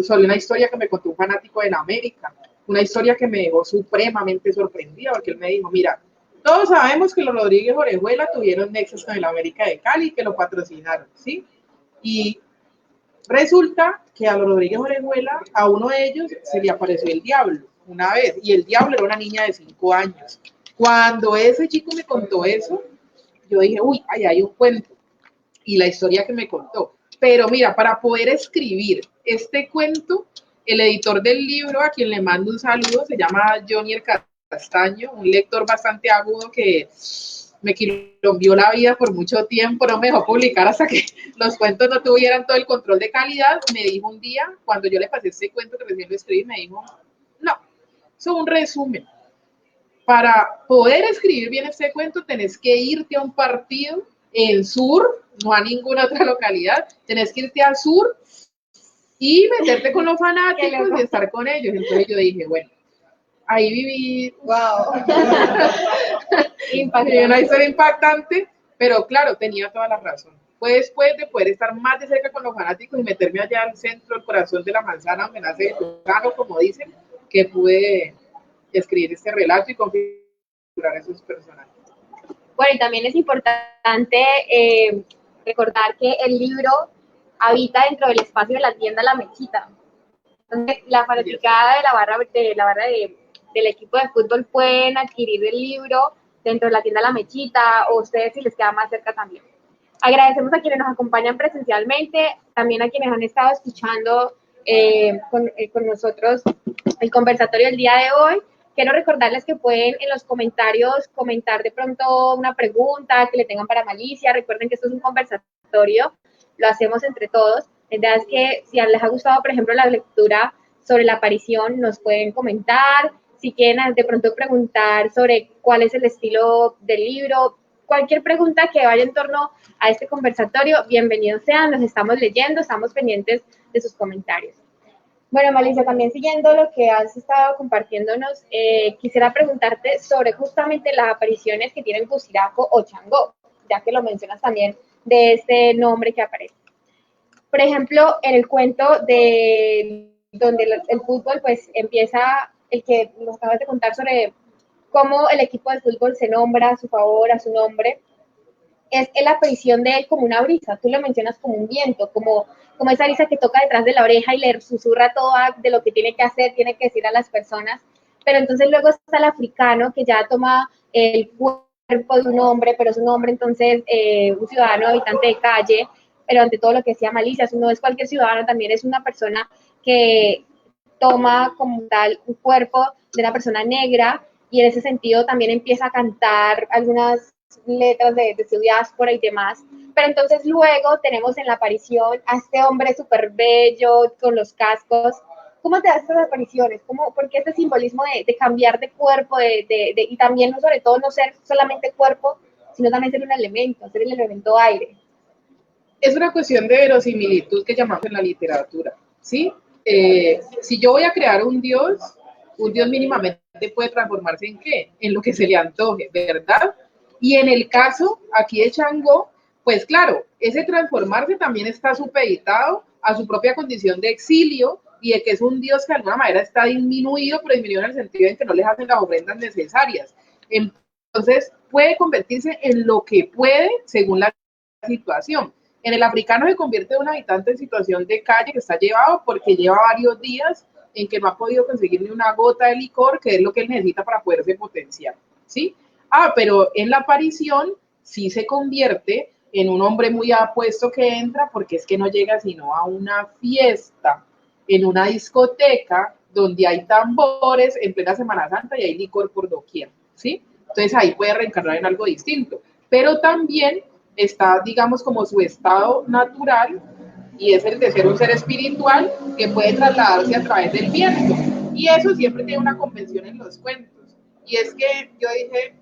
S1: sobre una historia que me contó un fanático de la América, una historia que me dejó supremamente sorprendida, porque él me dijo, mira, todos sabemos que los Rodríguez Orejuela tuvieron nexos con el América de Cali y que lo patrocinaron, ¿sí? Y resulta que a los Rodríguez Orejuela, a uno de ellos se le apareció el diablo una vez, y el diablo era una niña de 5 años. Cuando ese chico me contó eso, yo dije, uy, ahí hay un cuento, y la historia que me contó. Pero mira, para poder escribir este cuento, el editor del libro, a quien le mando un saludo, se llama Johnny el Castaño, un lector bastante agudo que me quilombió la vida por mucho tiempo, no me dejó publicar hasta que los cuentos no tuvieran todo el control de calidad. Me dijo un día, cuando yo le pasé este cuento que recién lo escribí, me dijo, no, eso es un resumen. Para poder escribir bien este cuento, tenés que irte a un partido en Sur, no a ninguna otra localidad, tenés que irte al Sur y meterte con los fanáticos y estar con ellos. Entonces yo dije, bueno, ahí viví, wow, una historia impactante, pero claro, tenía toda la razón. Fue después de poder estar más de cerca con los fanáticos y meterme allá al centro, al corazón de la manzana, donde nace el gano, como dicen, que pude escribir este relato y configurar esos personajes.
S2: Bueno, y también es importante recordar que el libro habita dentro del espacio de la tienda La Mechita. Entonces, la fanaticada del equipo de fútbol pueden adquirir el libro dentro de la tienda La Mechita, o ustedes si les queda más cerca también. Agradecemos a quienes nos acompañan presencialmente, también a quienes han estado escuchando con nosotros el conversatorio del día de hoy. Quiero recordarles que pueden en los comentarios comentar de pronto una pregunta que le tengan para Malicia. Recuerden que esto es un conversatorio, lo hacemos entre todos. La idea es que si les ha gustado, por ejemplo, la lectura sobre la aparición, nos pueden comentar. Si quieren de pronto preguntar sobre cuál es el estilo del libro, cualquier pregunta que vaya en torno a este conversatorio, bienvenidos sean, los estamos leyendo, estamos pendientes de sus comentarios. Bueno, Malicia, también siguiendo lo que has estado compartiéndonos, quisiera preguntarte sobre justamente las apariciones que tienen Buciraco o Changó, ya que lo mencionas también de este nombre que aparece. Por ejemplo, en el cuento de donde el fútbol pues empieza, el que nos acabas de contar sobre cómo el equipo de fútbol se nombra a su favor, a su nombre, es la aparición de él como una brisa. Tú lo mencionas como un viento, como esa brisa que toca detrás de la oreja y le susurra todo de lo que tiene que hacer, tiene que decir a las personas. Pero entonces luego está el africano que ya toma el cuerpo de un hombre, pero es un hombre entonces un ciudadano habitante de calle, pero ante todo lo que decía Malicia, no es cualquier ciudadano, también es una persona que toma como tal un cuerpo de una persona negra y en ese sentido también empieza a cantar algunas letras de su diáspora y demás. Pero entonces luego tenemos en la aparición a este hombre súper bello con los cascos. ¿Cómo te das estas apariciones? ¿Por qué este simbolismo de cambiar de cuerpo y también, sobre todo, no ser solamente cuerpo, sino también ser un elemento, ser el elemento aire?
S1: Es una cuestión de verosimilitud que llamamos en la literatura, ¿sí? Si yo voy a crear un dios mínimamente puede transformarse en ¿qué? En lo que se le antoje, ¿verdad? Y en el caso aquí de Changó, pues claro, ese transformarse también está supeditado a su propia condición de exilio y de que es un dios que de alguna manera está disminuido, pero disminuido en el sentido en que no les hacen las ofrendas necesarias. Entonces puede convertirse en lo que puede según la situación. En el africano se convierte en un habitante en situación de calle que está llevado porque lleva varios días en que no ha podido conseguir ni una gota de licor, que es lo que él necesita para poderse potenciar, ¿sí? Pero en la aparición sí se convierte en un hombre muy apuesto que entra, porque es que no llega sino a una fiesta, en una discoteca, donde hay tambores en plena Semana Santa y hay licor por doquier, ¿sí? Entonces ahí puede reencarnar en algo distinto. Pero también está, digamos, como su estado natural, y es el de ser un ser espiritual que puede trasladarse a través del viento. Y eso siempre tiene una convención en los cuentos. Y es que yo dije,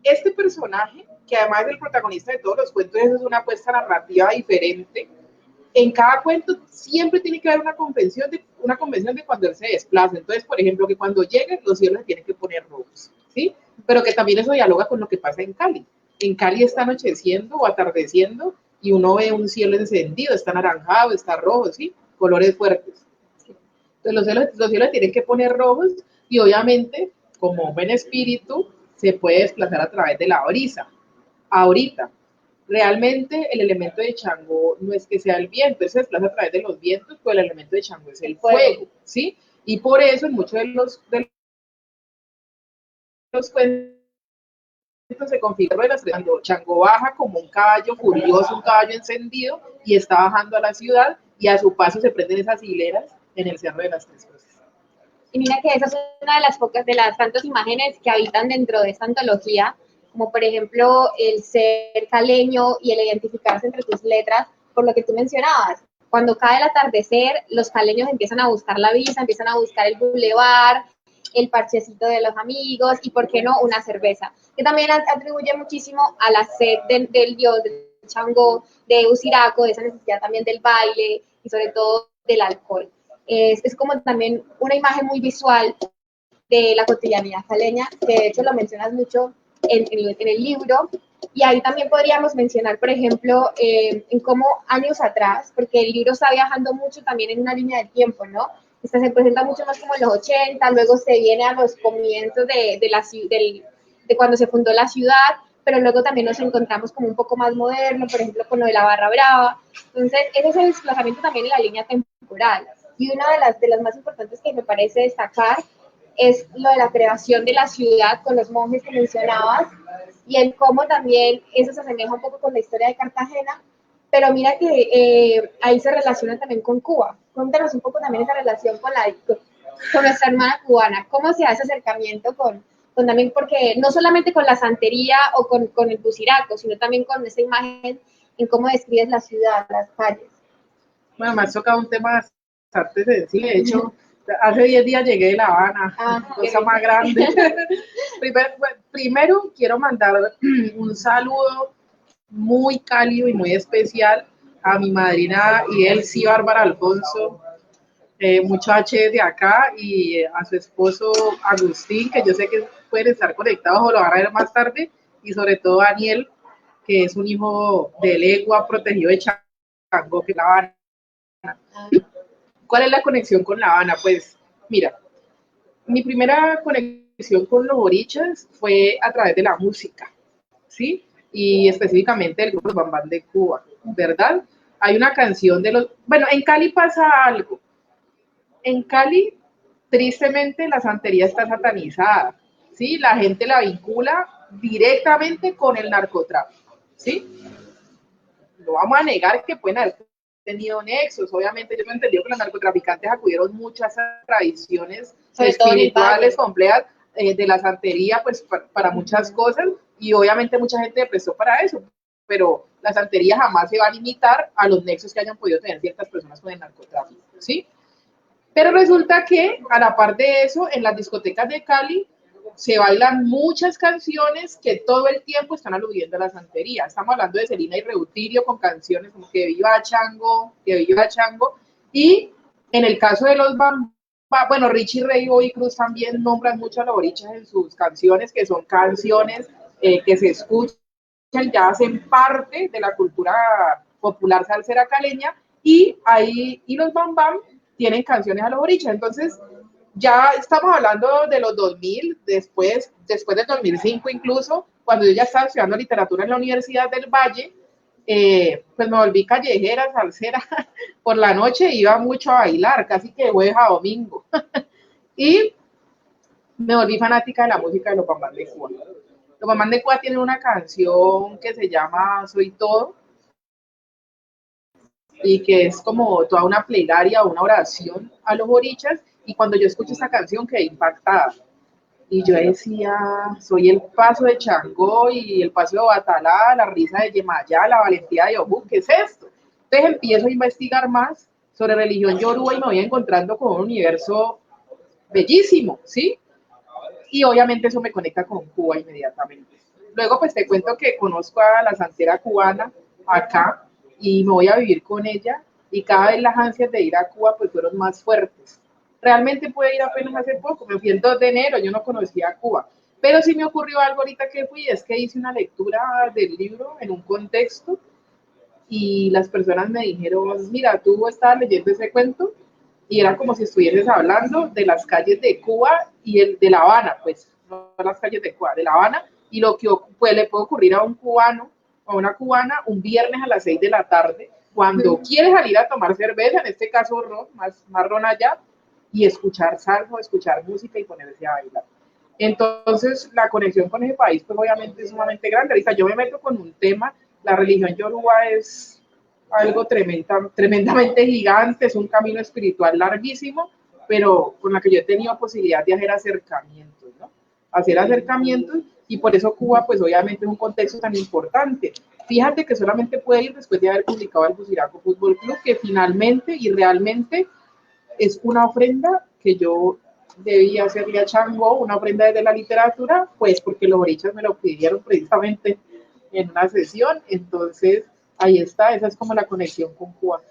S1: este personaje, que además es el protagonista de todos los cuentos, eso es una apuesta narrativa diferente. En cada cuento siempre tiene que haber una convención de cuando él se desplaza. Entonces, por ejemplo, que cuando llegue los cielos se tienen que poner rojos, ¿sí? Pero que también eso dialoga con lo que pasa en Cali. En Cali está anocheciendo o atardeciendo y uno ve un cielo encendido, está anaranjado, está rojo, ¿sí? Colores fuertes. Entonces los cielos tienen que poner rojos y obviamente, como buen espíritu, se puede desplazar a través de la brisa. Ahorita, realmente el elemento de Changó no es que sea el viento, él se desplaza a través de los vientos, pero el elemento de Changó es el fuego, ¿sí? Y por eso en muchos de los cuentos se confirma cuando Changó baja como un caballo furioso, un caballo encendido, y está bajando a la ciudad, y a su paso se prenden esas hileras en el Cerro de las Tres Cruces.
S2: Y mira que esa es una de las pocas, de las tantas imágenes que habitan dentro de esta antología, como por ejemplo el ser caleño y el identificarse entre tus letras, por lo que tú mencionabas. Cuando cae el atardecer, los caleños empiezan a buscar la visa, empiezan a buscar el bulevar, el parchecito de los amigos y, ¿por qué no?, una cerveza, que también atribuye muchísimo a la sed del dios, del Changó, de Usiraco, de esa necesidad también del baile y sobre todo del alcohol. Es como también una imagen muy visual de la cotidianidad caleña, que de hecho lo mencionas mucho en el libro, y ahí también podríamos mencionar, por ejemplo, en cómo años atrás, porque el libro está viajando mucho también en una línea de tiempo, ¿no? Esta se presenta mucho más como en los 80, luego se viene a los comienzos de cuando se fundó la ciudad, pero luego también nos encontramos como un poco más moderno, por ejemplo, con lo de la Barra Brava. Entonces, ese es el desplazamiento también en la línea temporal. Y una de las más importantes que me parece destacar es lo de la creación de la ciudad con los monjes que mencionabas, y en cómo también eso se asemeja un poco con la historia de Cartagena, pero mira que ahí se relaciona también con Cuba. Cuéntanos un poco también esa relación con nuestra hermana cubana, cómo se hace acercamiento con también, porque no solamente con la santería o con el buciraco, sino también con esa imagen en cómo describes la ciudad, las calles.
S1: Bueno, me has tocado un tema bastante sencillo. De hecho, hace 10 días llegué de La Habana, cosa más grande. Primero quiero mandar un saludo muy cálido y muy especial a mi madrina Idelsi Bárbara Alfonso, mucho H de acá, y a su esposo Agustín, que yo sé que pueden estar conectados o lo van a ver más tarde, y sobre todo a Daniel, que es un hijo de legua protegido de Changó, que es La Habana. ¿Cuál es la conexión con La Habana? Pues mira, mi primera conexión con los borichas fue a través de la música, ¿sí? Y específicamente el grupo Los Bambán de Cuba, ¿verdad? Hay una canción de los... Bueno, en Cali pasa algo. En Cali, tristemente, la santería está satanizada, ¿sí? La gente la vincula directamente con el narcotráfico, ¿sí? No vamos a negar que pueden haber tenido nexos. Obviamente, yo no entendí que los narcotraficantes acudieron mucho a esas tradiciones espirituales complejas de la santería, pues para muchas cosas, y obviamente mucha gente prestó para eso, pero la santería jamás se va a limitar a los nexos que hayan podido tener ciertas personas con el narcotráfico, ¿sí? Pero resulta que, a la par de eso, en las discotecas de Cali se bailan muchas canciones que todo el tiempo están aludiendo a la santería. Estamos hablando de Celina y Reutirio con canciones como Que viva Chango, Que viva Chango. Y en el caso de los bueno, Richie Ray y Bobby Cruz también nombran mucho a los borichas en sus canciones, que son canciones que se escuchan, ya hacen parte de la cultura popular salsera caleña, y los Bam Bam tienen canciones a los borichas. Entonces, ya estamos hablando de los 2000, después del 2005 incluso, cuando yo ya estaba estudiando literatura en la Universidad del Valle, pues me volví callejera, salsera, por la noche iba mucho a bailar, casi que jueves a domingo, y me volví fanática de la música de los Bambán de Cuba. Los Bambán de Cuba tienen una canción que se llama Soy Todo, y que es como toda una plegaria o una oración a los borichas, y cuando yo escucho esa canción quedé impactada. Y yo decía, soy el paso de Changó y el paso de Batalá, la risa de Yemayá, la valentía de Obú, ¿qué es esto? Entonces empiezo a investigar más sobre religión yoruba y me voy encontrando con un universo bellísimo, ¿sí? Y obviamente eso me conecta con Cuba inmediatamente. Luego pues te cuento que conozco a la santera cubana acá y me voy a vivir con ella y cada vez las ansias de ir a Cuba pues fueron más fuertes. Realmente pude ir apenas hace poco, me fui el 2 de enero, yo no conocía Cuba, pero sí me ocurrió algo ahorita que fui, es que hice una lectura del libro en un contexto y las personas me dijeron, mira, tú estabas leyendo ese cuento y era como si estuvieses hablando de las calles de Cuba y el de La Habana, pues, no las calles de Cuba, de La Habana, y lo que pues, le puede ocurrir a un cubano o a una cubana un viernes a las 6 de la tarde, cuando quiere salir a tomar cerveza, en este caso ron, más ron allá, y escuchar salsa, escuchar música y ponerse a bailar. Entonces, la conexión con ese país, pues obviamente es sumamente grande. Ahorita yo me meto con un tema, la religión yoruba es algo tremendamente gigante, es un camino espiritual larguísimo, pero con la que yo he tenido posibilidad de hacer acercamientos, ¿no? Hacer acercamientos, y por eso Cuba, pues obviamente es un contexto tan importante. Fíjate que solamente puede ir después de haber publicado el Buciraco Fútbol Club, que finalmente y realmente es una ofrenda que yo debía hacerle a Changó, una ofrenda desde la literatura, pues porque los borichas me lo pidieron precisamente en una sesión, entonces ahí está, esa es como la conexión con Cuba.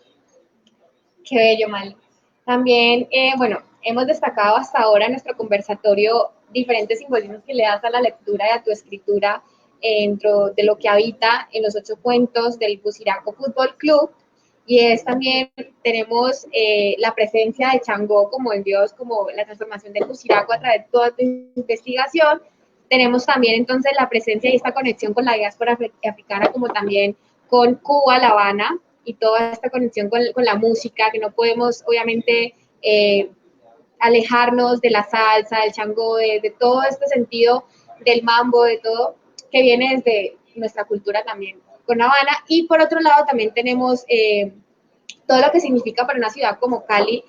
S2: Qué bello, Mali. También, bueno, hemos destacado hasta ahora en nuestro conversatorio diferentes simbolismos que le das a la lectura y a tu escritura dentro de lo que habita en los 8 cuentos del Buciraco Fútbol Club. Y es también, tenemos la presencia de Changó como el dios, como la transformación del Buciraco a través de toda tu investigación. Tenemos también entonces la presencia y esta conexión con la diáspora africana, como también con Cuba, La Habana, y toda esta conexión con la música, que no podemos obviamente alejarnos de la salsa, del chango, de todo este sentido del mambo, de todo, que viene desde nuestra cultura también con Habana. Y por otro lado también tenemos todo lo que significa para una ciudad como Cali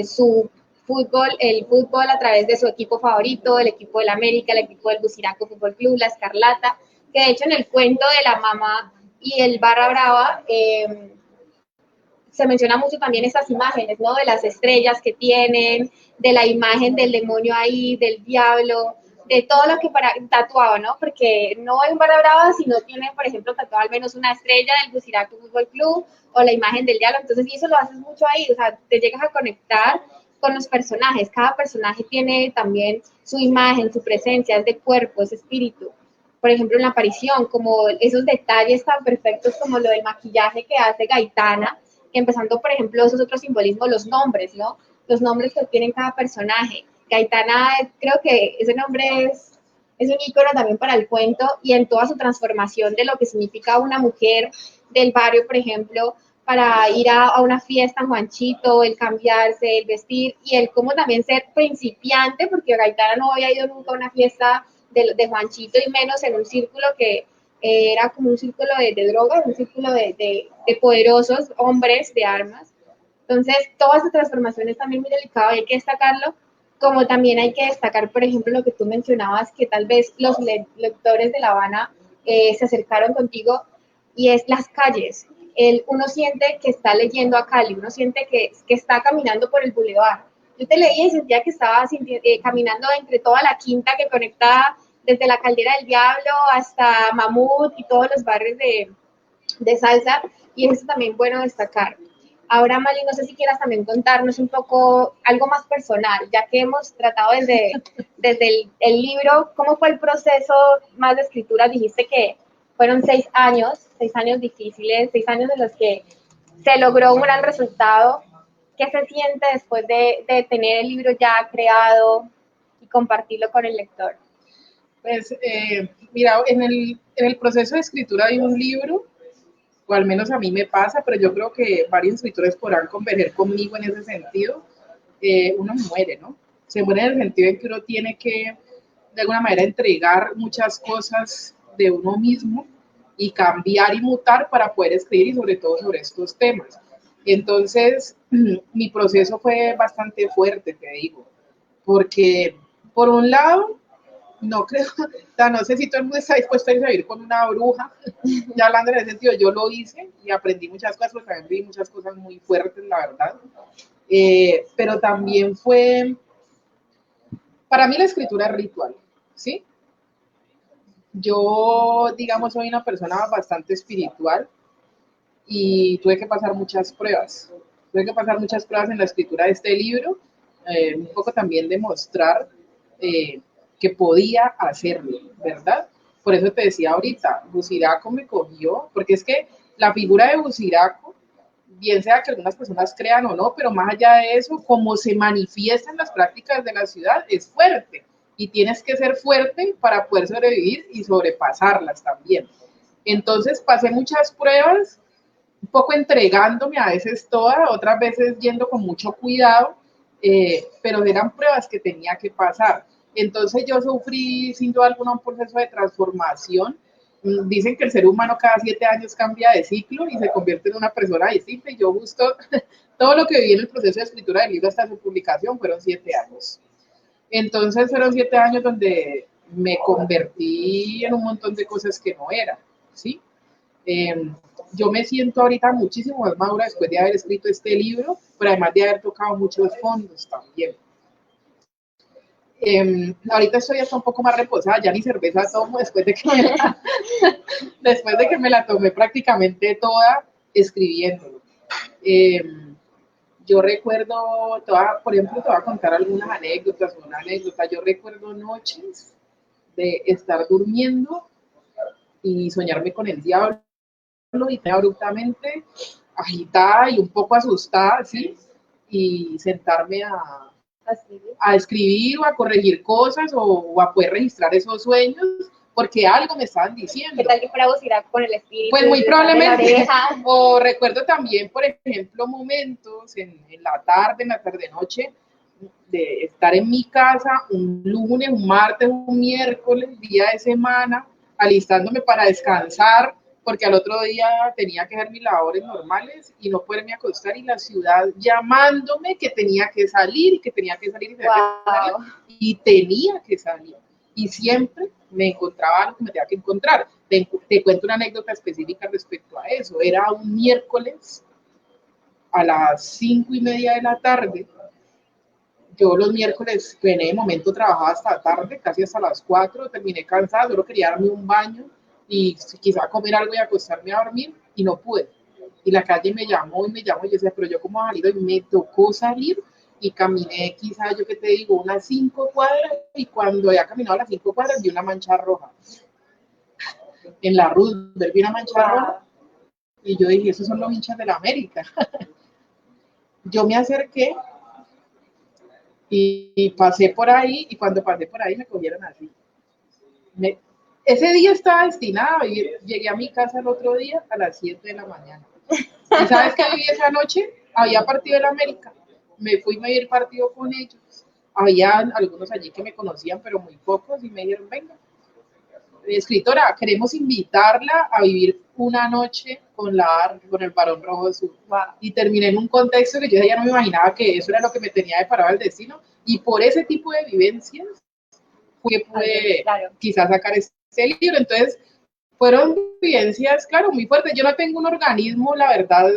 S2: su fútbol, el fútbol a través de su equipo favorito, el equipo del América, el equipo del Buciraco Fútbol Club, la Escarlata, que de hecho en el cuento de la mamá y el Barra Brava se menciona mucho también esas imágenes, ¿no? De las estrellas que tienen, de la imagen del demonio ahí, del diablo, de todo lo que para tatuado, ¿no? Porque no hay un Barra Brava si no tiene, por ejemplo, tatuado al menos una estrella del Buciraco Fútbol Club o la imagen del diablo. Entonces, y eso lo haces mucho ahí, o sea, te llegas a conectar con los personajes. Cada personaje tiene también su imagen, su presencia, es de cuerpo, es espíritu. Por ejemplo, en la aparición, como esos detalles tan perfectos como lo del maquillaje que hace Gaitana, empezando, por ejemplo, esos otros simbolismos, los nombres, ¿no? Los nombres que tienen cada personaje. Gaitana, creo que ese nombre es un ícono también para el cuento y en toda su transformación de lo que significa una mujer del barrio, por ejemplo, para ir a una fiesta en Juanchito, el cambiarse, el vestir y el cómo también ser principiante, porque Gaitana no había ido nunca a una fiesta de Juanchito y menos en un círculo que era como un círculo de drogas, un círculo de poderosos hombres de armas. Entonces, todas estas transformaciones también muy delicado y hay que destacarlo, como también hay que destacar, por ejemplo, lo que tú mencionabas, que tal vez los lectores de La Habana se acercaron contigo y es las calles. Uno siente que está leyendo a Cali, uno siente que está caminando por el bulevar. Yo te leía y sentía que estaba caminando entre toda la quinta que conecta desde la Caldera del Diablo hasta Mamut y todos los barrios de salsa, y eso también bueno destacar. Ahora, Mali, no sé si quieras también contarnos un poco algo más personal, ya que hemos tratado desde el libro, ¿cómo fue el proceso más de escritura? Dijiste que fueron 6 años difíciles, 6 años en los que se logró un gran resultado. ¿Qué se siente después de tener el libro ya creado y compartirlo con el lector?
S1: Pues mira, en el proceso de escritura de un libro, o al menos a mí me pasa, pero yo creo que varios escritores podrán converger conmigo en ese sentido. Uno muere, ¿no? Se muere en el sentido en que uno tiene que, de alguna manera, entregar muchas cosas de uno mismo y cambiar y mutar para poder escribir y sobre todo sobre estos temas. Entonces, mi proceso fue bastante fuerte, te digo, porque por un lado, no creo, o sea, no sé si todo el mundo está dispuesto a irse a vivir con una bruja, ya hablando en ese sentido, yo lo hice y aprendí muchas cosas, pero también vi muchas cosas muy fuertes, la verdad. Pero también fue, para mí la escritura es ritual, ¿sí? Yo, digamos, soy una persona bastante espiritual y tuve que pasar muchas pruebas. Tuve que pasar muchas pruebas en la escritura de este libro, un poco también demostrar que podía hacerlo, ¿verdad? Por eso te decía ahorita, Buciraco me cogió, porque es que la figura de Buciraco, bien sea que algunas personas crean o no, pero más allá de eso, como se manifiesta en las prácticas de la ciudad, es fuerte. Y tienes que ser fuerte para poder sobrevivir y sobrepasarlas también. Entonces pasé muchas pruebas, un poco entregándome a veces toda, otras veces yendo con mucho cuidado, pero eran pruebas que tenía que pasar. Entonces yo sufrí sin duda alguna un proceso de transformación. Dicen que el ser humano cada 7 años cambia de ciclo y se convierte en una persona distinta y yo justo todo lo que viví en el proceso de escritura del libro hasta su publicación fueron 7 años. Entonces fueron 7 años donde me convertí en un montón de cosas que no era, ¿sí? Eh, yo me siento ahorita muchísimo más madura después de haber escrito este libro, pero además de haber tocado muchos fondos también. Ahorita estoy hasta un poco más reposada, ya ni cerveza tomo después de que después de que me la tomé prácticamente toda escribiéndolo. Yo recuerdo, por ejemplo, te voy a contar algunas anécdotas, una anécdota. Yo recuerdo noches de estar durmiendo y soñarme con el diablo y abruptamente agitada y un poco asustada, ¿sí? Y sentarme a escribir o a corregir cosas o a poder registrar esos sueños porque algo me estaban diciendo.
S2: ¿Qué tal que fuera Buciraco con el espíritu?
S1: Pues muy probablemente. O recuerdo también, por ejemplo, momentos en la tarde, en la tarde-noche, de estar en mi casa un lunes, un martes, un miércoles, día de semana, alistándome para descansar, porque al otro día tenía que hacer mis labores normales y no poderme acostar y la ciudad llamándome que tenía que salir y que tenía que salir y tenía que salir y tenía que salir. Y siempre me encontraba algo que me tenía que encontrar. Te cuento una anécdota específica respecto a eso. Era un miércoles a las 5:30 de la tarde. Yo los miércoles, en ese momento trabajaba hasta tarde, casi hasta las 4, terminé cansada, solo quería darme un baño y quizá comer algo y acostarme a dormir y no pude. Y la calle me llamó y yo decía, pero yo cómo voy a salir, y me tocó salir y caminé quizá, yo que te digo, unas 5 cuadras y cuando había caminado las 5 cuadras vi una mancha roja. En la Roosevelt vi una mancha roja y yo dije, esos son los hinchas de la América. Yo me acerqué y pasé por ahí y cuando pasé por ahí me cogieron así. Ese día estaba destinado a vivir, llegué a mi casa el otro día a las 7 de la mañana. ¿Y sabes qué viví esa noche? Había partido de la América. Me fui a medir partido con ellos. Había algunos allí que me conocían, pero muy pocos, y me dijeron, venga, escritora, queremos invitarla a vivir una noche con el Barón Rojo Sur. Y terminé en un contexto que yo ya no me imaginaba que eso era lo que me tenía deparado el destino. Y por ese tipo de vivencias fue que pude quizás sacar este libro. Entonces, fueron vivencias, claro, muy fuertes. Yo no tengo un organismo, la verdad,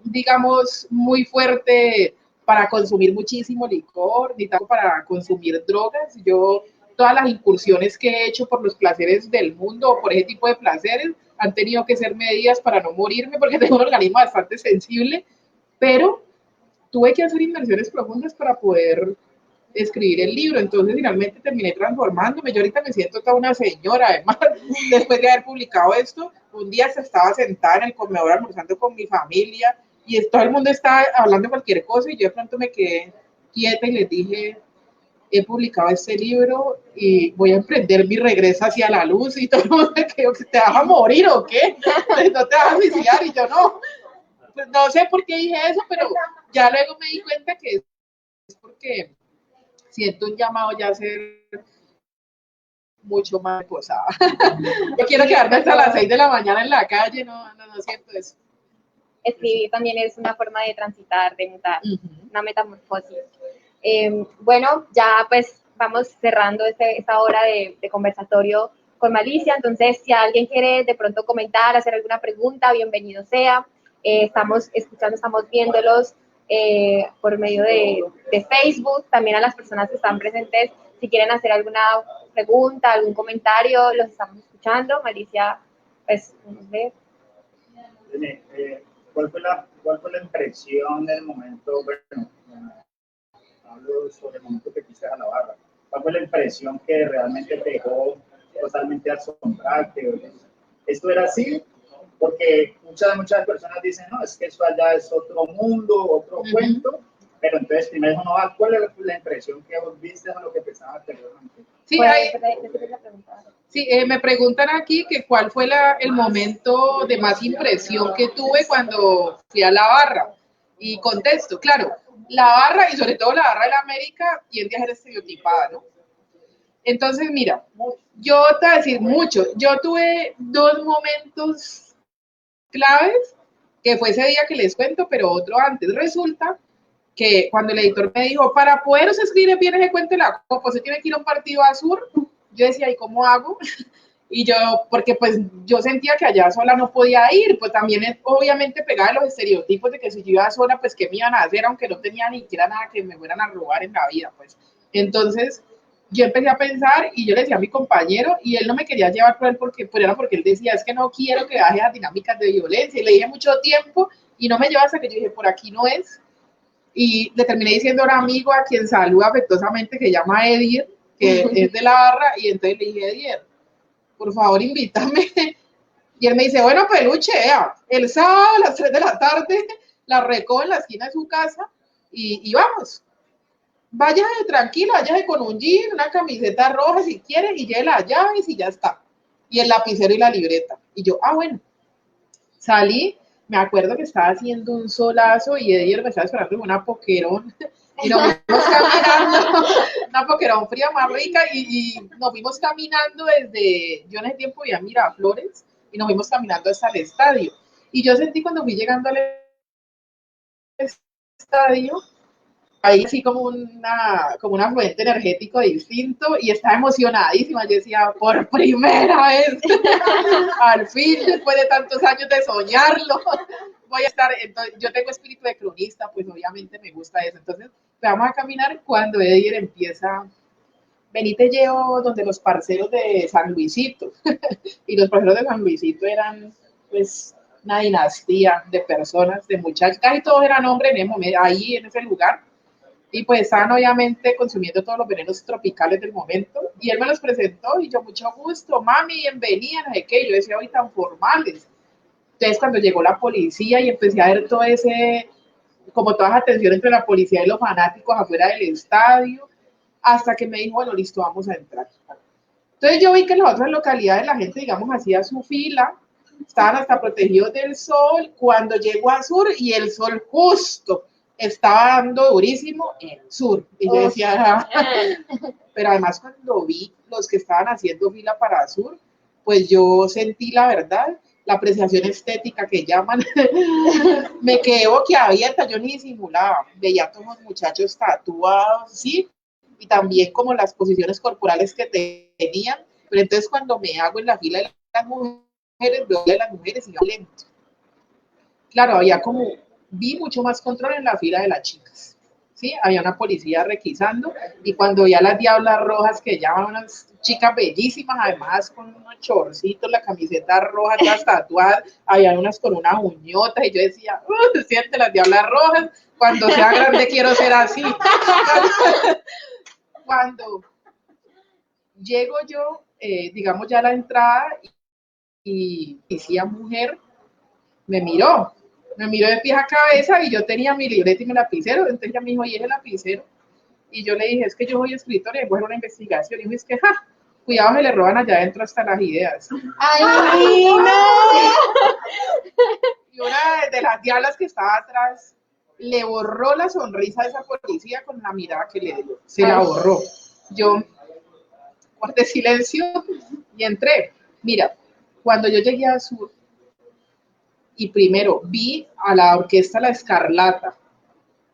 S1: digamos, muy fuerte para consumir muchísimo licor, ni tampoco para consumir drogas. Yo, todas las incursiones que he hecho por los placeres del mundo o por ese tipo de placeres han tenido que ser medidas para no morirme porque tengo un organismo bastante sensible, pero tuve que hacer inversiones profundas para poder escribir el libro, entonces finalmente terminé transformándome. Yo ahorita me siento toda una señora, además, después de haber publicado esto. Un día se estaba sentada en el comedor almorzando con mi familia y todo el mundo estaba hablando de cualquier cosa y yo de pronto me quedé quieta y les dije, he publicado este libro y voy a emprender mi regreso hacia la luz, y todo el mundo me quedó, ¿te vas a morir o qué? ¿No te vas a suicidar? Y yo no, pues no sé por qué dije eso, pero ya luego me di cuenta que es porque siento un llamado ya a ser mucho más posada. Yo quiero quedarme hasta las 6 de la mañana en la calle, no siento eso.
S2: Escribir también es una forma de transitar, de mutar, una metamorfosis. Bueno, ya pues vamos cerrando esta hora de conversatorio con Malicia, entonces si alguien quiere de pronto comentar, hacer alguna pregunta, bienvenido sea. Estamos escuchando, estamos viéndolos por medio de Facebook, también a las personas que están presentes, si quieren hacer alguna pregunta, algún comentario, los estamos escuchando. Malicia, pues, no sé.
S3: ¿Cuál fue la impresión del momento? Bueno, hablo sobre el momento que fuiste a la barra. ¿Cuál fue la impresión que realmente te dejó totalmente asombrada? ¿Esto era así? Porque muchas personas dicen, no, es que eso allá es otro mundo, otro cuento. Pero entonces, primero, no, ¿cuál es la impresión que vos viste o lo que pensabas anteriormente?
S1: Sí, sí, me preguntan aquí que cuál fue el momento de más impresión que tuve cuando fui a la barra. Y contesto, claro, la barra, y sobre todo la barra de la América, tiende a ser estereotipada, ¿no? Entonces, mira, yo te voy a decir mucho. Yo tuve dos momentos claves, que fue ese día que les cuento, pero otro antes. Resulta que cuando el editor me dijo, para poder escribir bien ese cuento de la Copa, se tiene que ir a un partido a Sur, yo decía, ¿y cómo hago? Y yo, porque pues yo sentía que allá sola no podía ir, pues también es, obviamente pegaba los estereotipos de que si yo iba sola, pues qué me iban a hacer, aunque no tenía ni siquiera nada que me fueran a robar en la vida, pues. Entonces, yo empecé a pensar y yo le decía a mi compañero, y él no me quería llevar por él porque, pues era porque él decía, es que no quiero que baje a dinámicas de violencia, y le dije mucho tiempo, y no me lleva hasta que yo dije, por aquí no es, y le terminé diciendo a un amigo a quien saluda afectuosamente, que llama Edier, que es de la barra, y entonces le dije, Edier, por favor, invítame. Y él me dice, bueno, peluche, el sábado a las 3 de la tarde la recojo en la esquina de su casa y vamos. Váyase tranquilo, váyase con un jean, una camiseta roja si quiere, y lleve las llaves y ya está. Y el lapicero y la libreta. Y yo, bueno. Salí, me acuerdo que estaba haciendo un solazo y Edier me estaba esperando una poquerón. Y nos fuimos caminando, una poquerón fría más rica, y nos fuimos caminando desde, yo en ese tiempo vivía en Miraflores, y nos fuimos caminando hasta el estadio. Y yo sentí cuando fui llegando al estadio, ahí así como una fuente energético distinto, y estaba emocionadísima. Yo decía, por primera vez, al fin, después de tantos años de soñarlo, voy a estar. Entonces, yo tengo espíritu de cronista, pues obviamente me gusta eso. Entonces, vamos a caminar cuando Edier empieza, vení te llevo donde los parceros de San Luisito. Y los parceros de San Luisito eran, pues, una dinastía de personas, de muchachos, casi todos eran hombres ahí en ese lugar, y pues estaban obviamente consumiendo todos los venenos tropicales del momento, y él me los presentó, y yo, mucho gusto, mami, bienvenida, no sé qué, yo decía, hoy tan formales. Entonces cuando llegó la policía y empecé a ver todo ese, como todas las atención entre la policía y los fanáticos afuera del estadio, hasta que me dijo, bueno, listo, vamos a entrar. Entonces yo vi que en las otras localidades la gente, digamos, hacía su fila, estaban hasta protegidos del sol, cuando llegó a Sur, y el sol justo estaba dando durísimo en Sur. Y yo decía, pero además cuando vi los que estaban haciendo fila para Sur, pues yo sentí la verdad, la apreciación estética que llaman, me quedé boquiabierta, yo ni disimulaba, veía a todos los muchachos tatuados, ¿sí? Y también como las posiciones corporales que tenían, pero entonces cuando me hago en la fila de las mujeres, veo de las mujeres y yo lento. Claro, había como, vi mucho más control en la fila de las chicas, ¿sí? Había una policía requisando, y cuando vi a las diablas rojas, que llaman unas chicas bellísimas, además con unos chorcitos, la camiseta roja, todas tatuadas, había unas con unas uñotas, y yo decía, siente las diablas rojas, cuando sea grande quiero ser así. Cuando llego yo, digamos ya a la entrada, y decía mujer, me miró de pies a cabeza, y yo tenía mi libreta y mi lapicero, entonces ella me dijo, ¿y es el lapicero? Y yo le dije, es que yo soy escritora y voy a hacer una investigación. Y dijo, es que, ja, cuidado, se le roban allá adentro hasta las ideas.
S2: ¡Ay, no!
S1: Y una de las diablas que estaba atrás le borró la sonrisa a esa policía con la mirada que le dio. Se la borró. Yo guardé silencio y entré. Mira, cuando yo llegué a Sur y primero vi a la orquesta La Escarlata,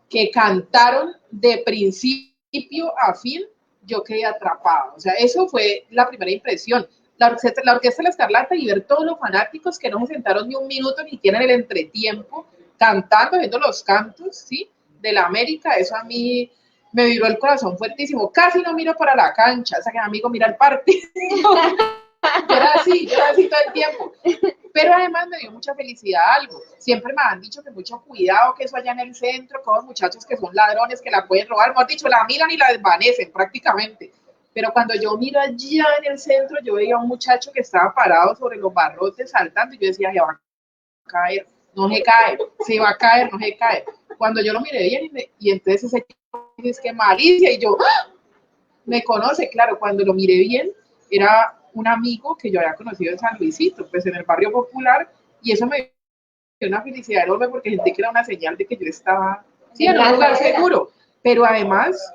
S1: que cantaron de principio a fin, yo quedé atrapada. O sea, eso fue la primera impresión. La orquesta La Escarlata y ver todos los fanáticos que no se sentaron ni un minuto ni tienen el entretiempo cantando, viendo los cantos, ¿sí? De la América, eso a mí me vibró el corazón fuertísimo. Casi no miro para la cancha, o sea, que mi amigo mira el partido. Yo era así todo el tiempo. Pero además me dio mucha felicidad algo. Siempre me han dicho que mucho cuidado, que eso allá en el centro, con los muchachos que son ladrones, que la pueden robar, mejor dicho, la miran y la desvanecen prácticamente. Pero cuando yo miro allá en el centro, yo veía a un muchacho que estaba parado sobre los barrotes saltando y yo decía, ya va a caer, no se cae, se va a caer, no se cae. Cuando yo lo miré bien y entonces ese chico dice que Malicia y yo, ¡ah! Me conoce, claro, cuando lo miré bien, era un amigo que yo había conocido en San Luisito, pues en el barrio popular, y eso me dio una felicidad enorme porque sentí que era una señal de que yo estaba, sí, en un lugar seguro, pero además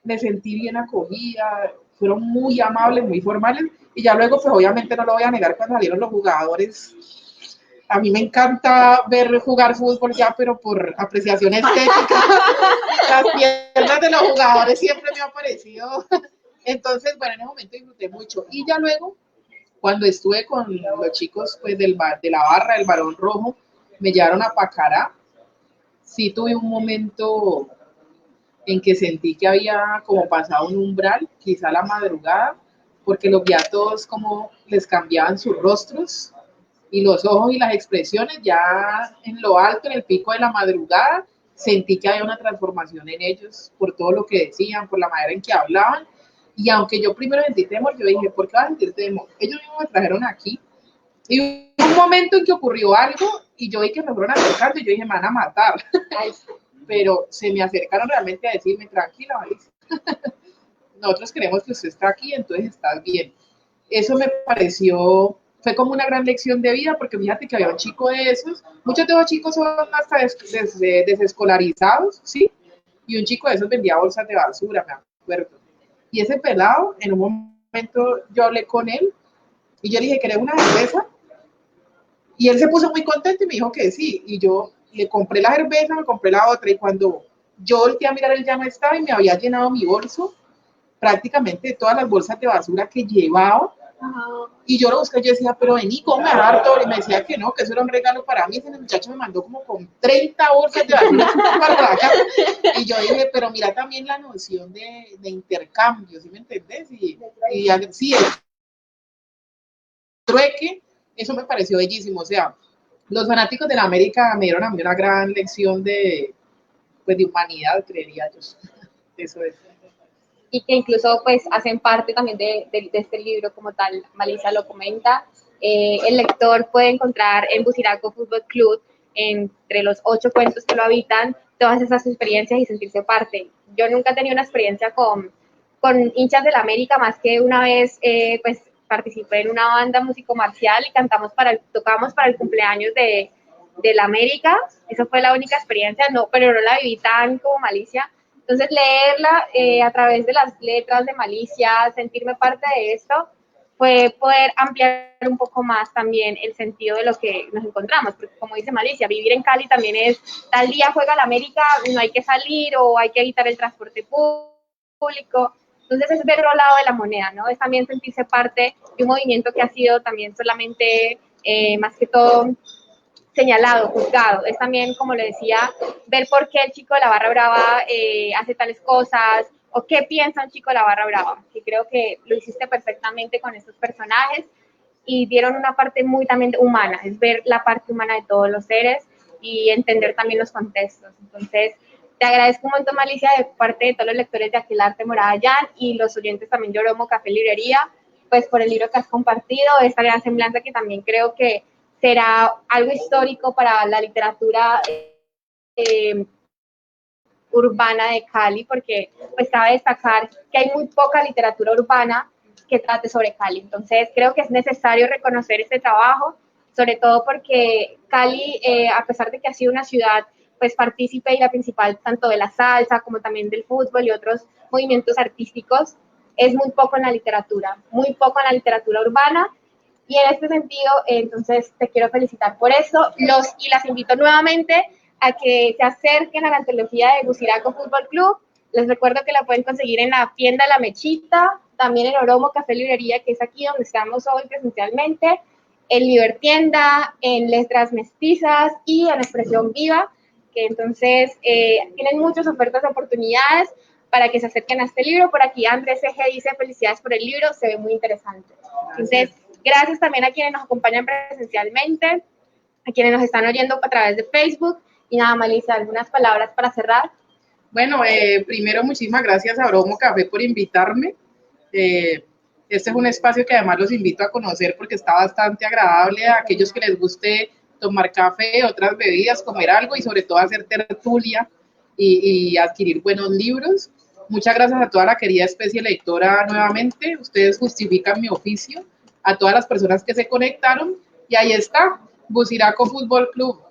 S1: me sentí bien acogida, fueron muy amables, muy formales, y ya luego, pues obviamente no lo voy a negar, cuando salieron los jugadores, a mí me encanta ver jugar fútbol ya, pero por apreciación estética, las piernas de los jugadores siempre me han parecido. Entonces, bueno, en ese momento disfruté mucho. Y ya luego, cuando estuve con los chicos pues, de la barra, del Barón Rojo, me llevaron a Pacará. Sí tuve un momento en que sentí que había como pasado un umbral, quizá la madrugada, porque los vi a todos como les cambiaban sus rostros y los ojos y las expresiones ya en lo alto, en el pico de la madrugada, sentí que había una transformación en ellos por todo lo que decían, por la manera en que hablaban. Y aunque yo primero sentí temor, yo dije, ¿por qué vas a sentir temor? Ellos mismos me trajeron aquí. Y hubo un momento en que ocurrió algo y yo vi que me fueron acercando y yo dije, me van a matar. Pero se me acercaron realmente a decirme, tranquila, Alicia. Nosotros queremos que usted está aquí, entonces estás bien. Eso me pareció, fue como una gran lección de vida, porque fíjate que había un chico de esos, muchos de esos chicos son hasta desescolarizados, ¿sí? Y un chico de esos vendía bolsas de basura, me acuerdo. Y ese pelado, en un momento yo hablé con él y yo le dije, ¿querés una cerveza? Y él se puso muy contento y me dijo que sí. Y yo le compré la cerveza, me compré la otra y cuando yo volteé a mirar, él ya no estaba y me había llenado mi bolso prácticamente de todas las bolsas de basura que llevaba. Y yo lo busqué, yo decía, pero vení, ¿cómo me va a dar todo? Y me decía que no, que eso era un regalo para mí. Ese muchacho me mandó como con 30 bolsas de basura. Y yo dije, pero mira también la noción de intercambio, ¿sí me entendés? Y sí, el trueque, eso me pareció bellísimo. O sea, los fanáticos de la América me dieron a mí una gran lección pues, de humanidad, creería yo. Eso es.
S2: Y que incluso pues hacen parte también de este libro como tal, Malicia lo comenta. El lector puede encontrar en Buciraco Fútbol Club, entre los 8 cuentos que lo habitan, todas esas experiencias y sentirse parte. Yo nunca he tenido una experiencia con hinchas de la América, más que una vez pues participé en una banda músico-marcial y tocábamos para el cumpleaños de la América. Esa fue la única experiencia, no, pero no la viví tan como Malicia. Entonces, leerla a través de las letras de Malicia, sentirme parte de esto, fue poder ampliar un poco más también el sentido de lo que nos encontramos, porque como dice Malicia, vivir en Cali también es, tal día juega la América, no hay que salir o hay que evitar el transporte público. Entonces, es ver otro lado de la moneda, ¿no? Es también sentirse parte de un movimiento que ha sido también solamente, más que todo, señalado, juzgado. Es también, como le decía, ver por qué el chico de la barra brava hace tales cosas o qué piensa un chico de la barra brava, que creo que lo hiciste perfectamente con estos personajes y dieron una parte muy también humana, es ver la parte humana de todos los seres y entender también los contextos. Entonces, te agradezco un montón, Malicia, de parte de todos los lectores de Aquelarre Morada Jan y los oyentes también de Oromo Café Librería, pues por el libro que has compartido, esta gran semblanza que también creo que será algo histórico para la literatura urbana de Cali, porque pues cabe destacar que hay muy poca literatura urbana que trate sobre Cali. Entonces creo que es necesario reconocer este trabajo, sobre todo porque Cali, a pesar de que ha sido una ciudad pues partícipe y la principal tanto de la salsa como también del fútbol y otros movimientos artísticos, es muy poco en la literatura, muy poco en la literatura urbana. Y en este sentido, entonces te quiero felicitar por eso. Y las invito nuevamente a que se acerquen a la antología de Buciraco Fútbol Club. Les recuerdo que la pueden conseguir en la tienda La Mechita, también en Oromo Café Librería, que es aquí donde estamos hoy presencialmente, en Libertienda, en Letras Mestizas y en Expresión Viva, que entonces tienen muchas ofertas de oportunidades para que se acerquen a este libro. Por aquí Andrés Eje dice felicidades por el libro, se ve muy interesante. Entonces, gracias también a quienes nos acompañan presencialmente, a quienes nos están oyendo a través de Facebook. Y nada, Malicia, algunas palabras para cerrar.
S1: Bueno, primero muchísimas gracias a Oromo Café por invitarme. Este es un espacio que además los invito a conocer porque está bastante agradable a aquellos que les guste tomar café, otras bebidas, comer algo y sobre todo hacer tertulia y adquirir buenos libros. Muchas gracias a toda la querida especie lectora nuevamente. Ustedes justifican mi oficio. A todas las personas que se conectaron. Y ahí está, Buciraco Fútbol Club.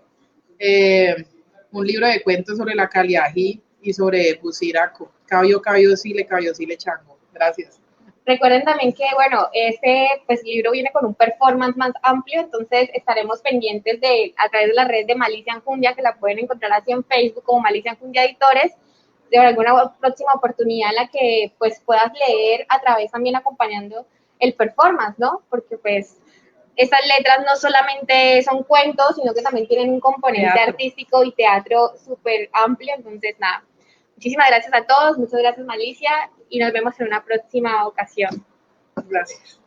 S1: Un libro de cuentos sobre la Caliají y sobre Buciraco. Cabio sile chango. Gracias.
S2: Recuerden también que, bueno, este pues, libro viene con un performance más amplio, entonces estaremos pendientes a través de la red de Malicia Enjundia, que la pueden encontrar así en Facebook como Malicia Enjundia Editores, de alguna próxima oportunidad en la que pues puedas leer a través también acompañando el performance, ¿no? Porque pues estas letras no solamente son cuentos, sino que también tienen un componente artístico y teatro súper amplio, entonces nada. Muchísimas gracias a todos, muchas gracias Malicia y nos vemos en una próxima ocasión.
S1: Gracias.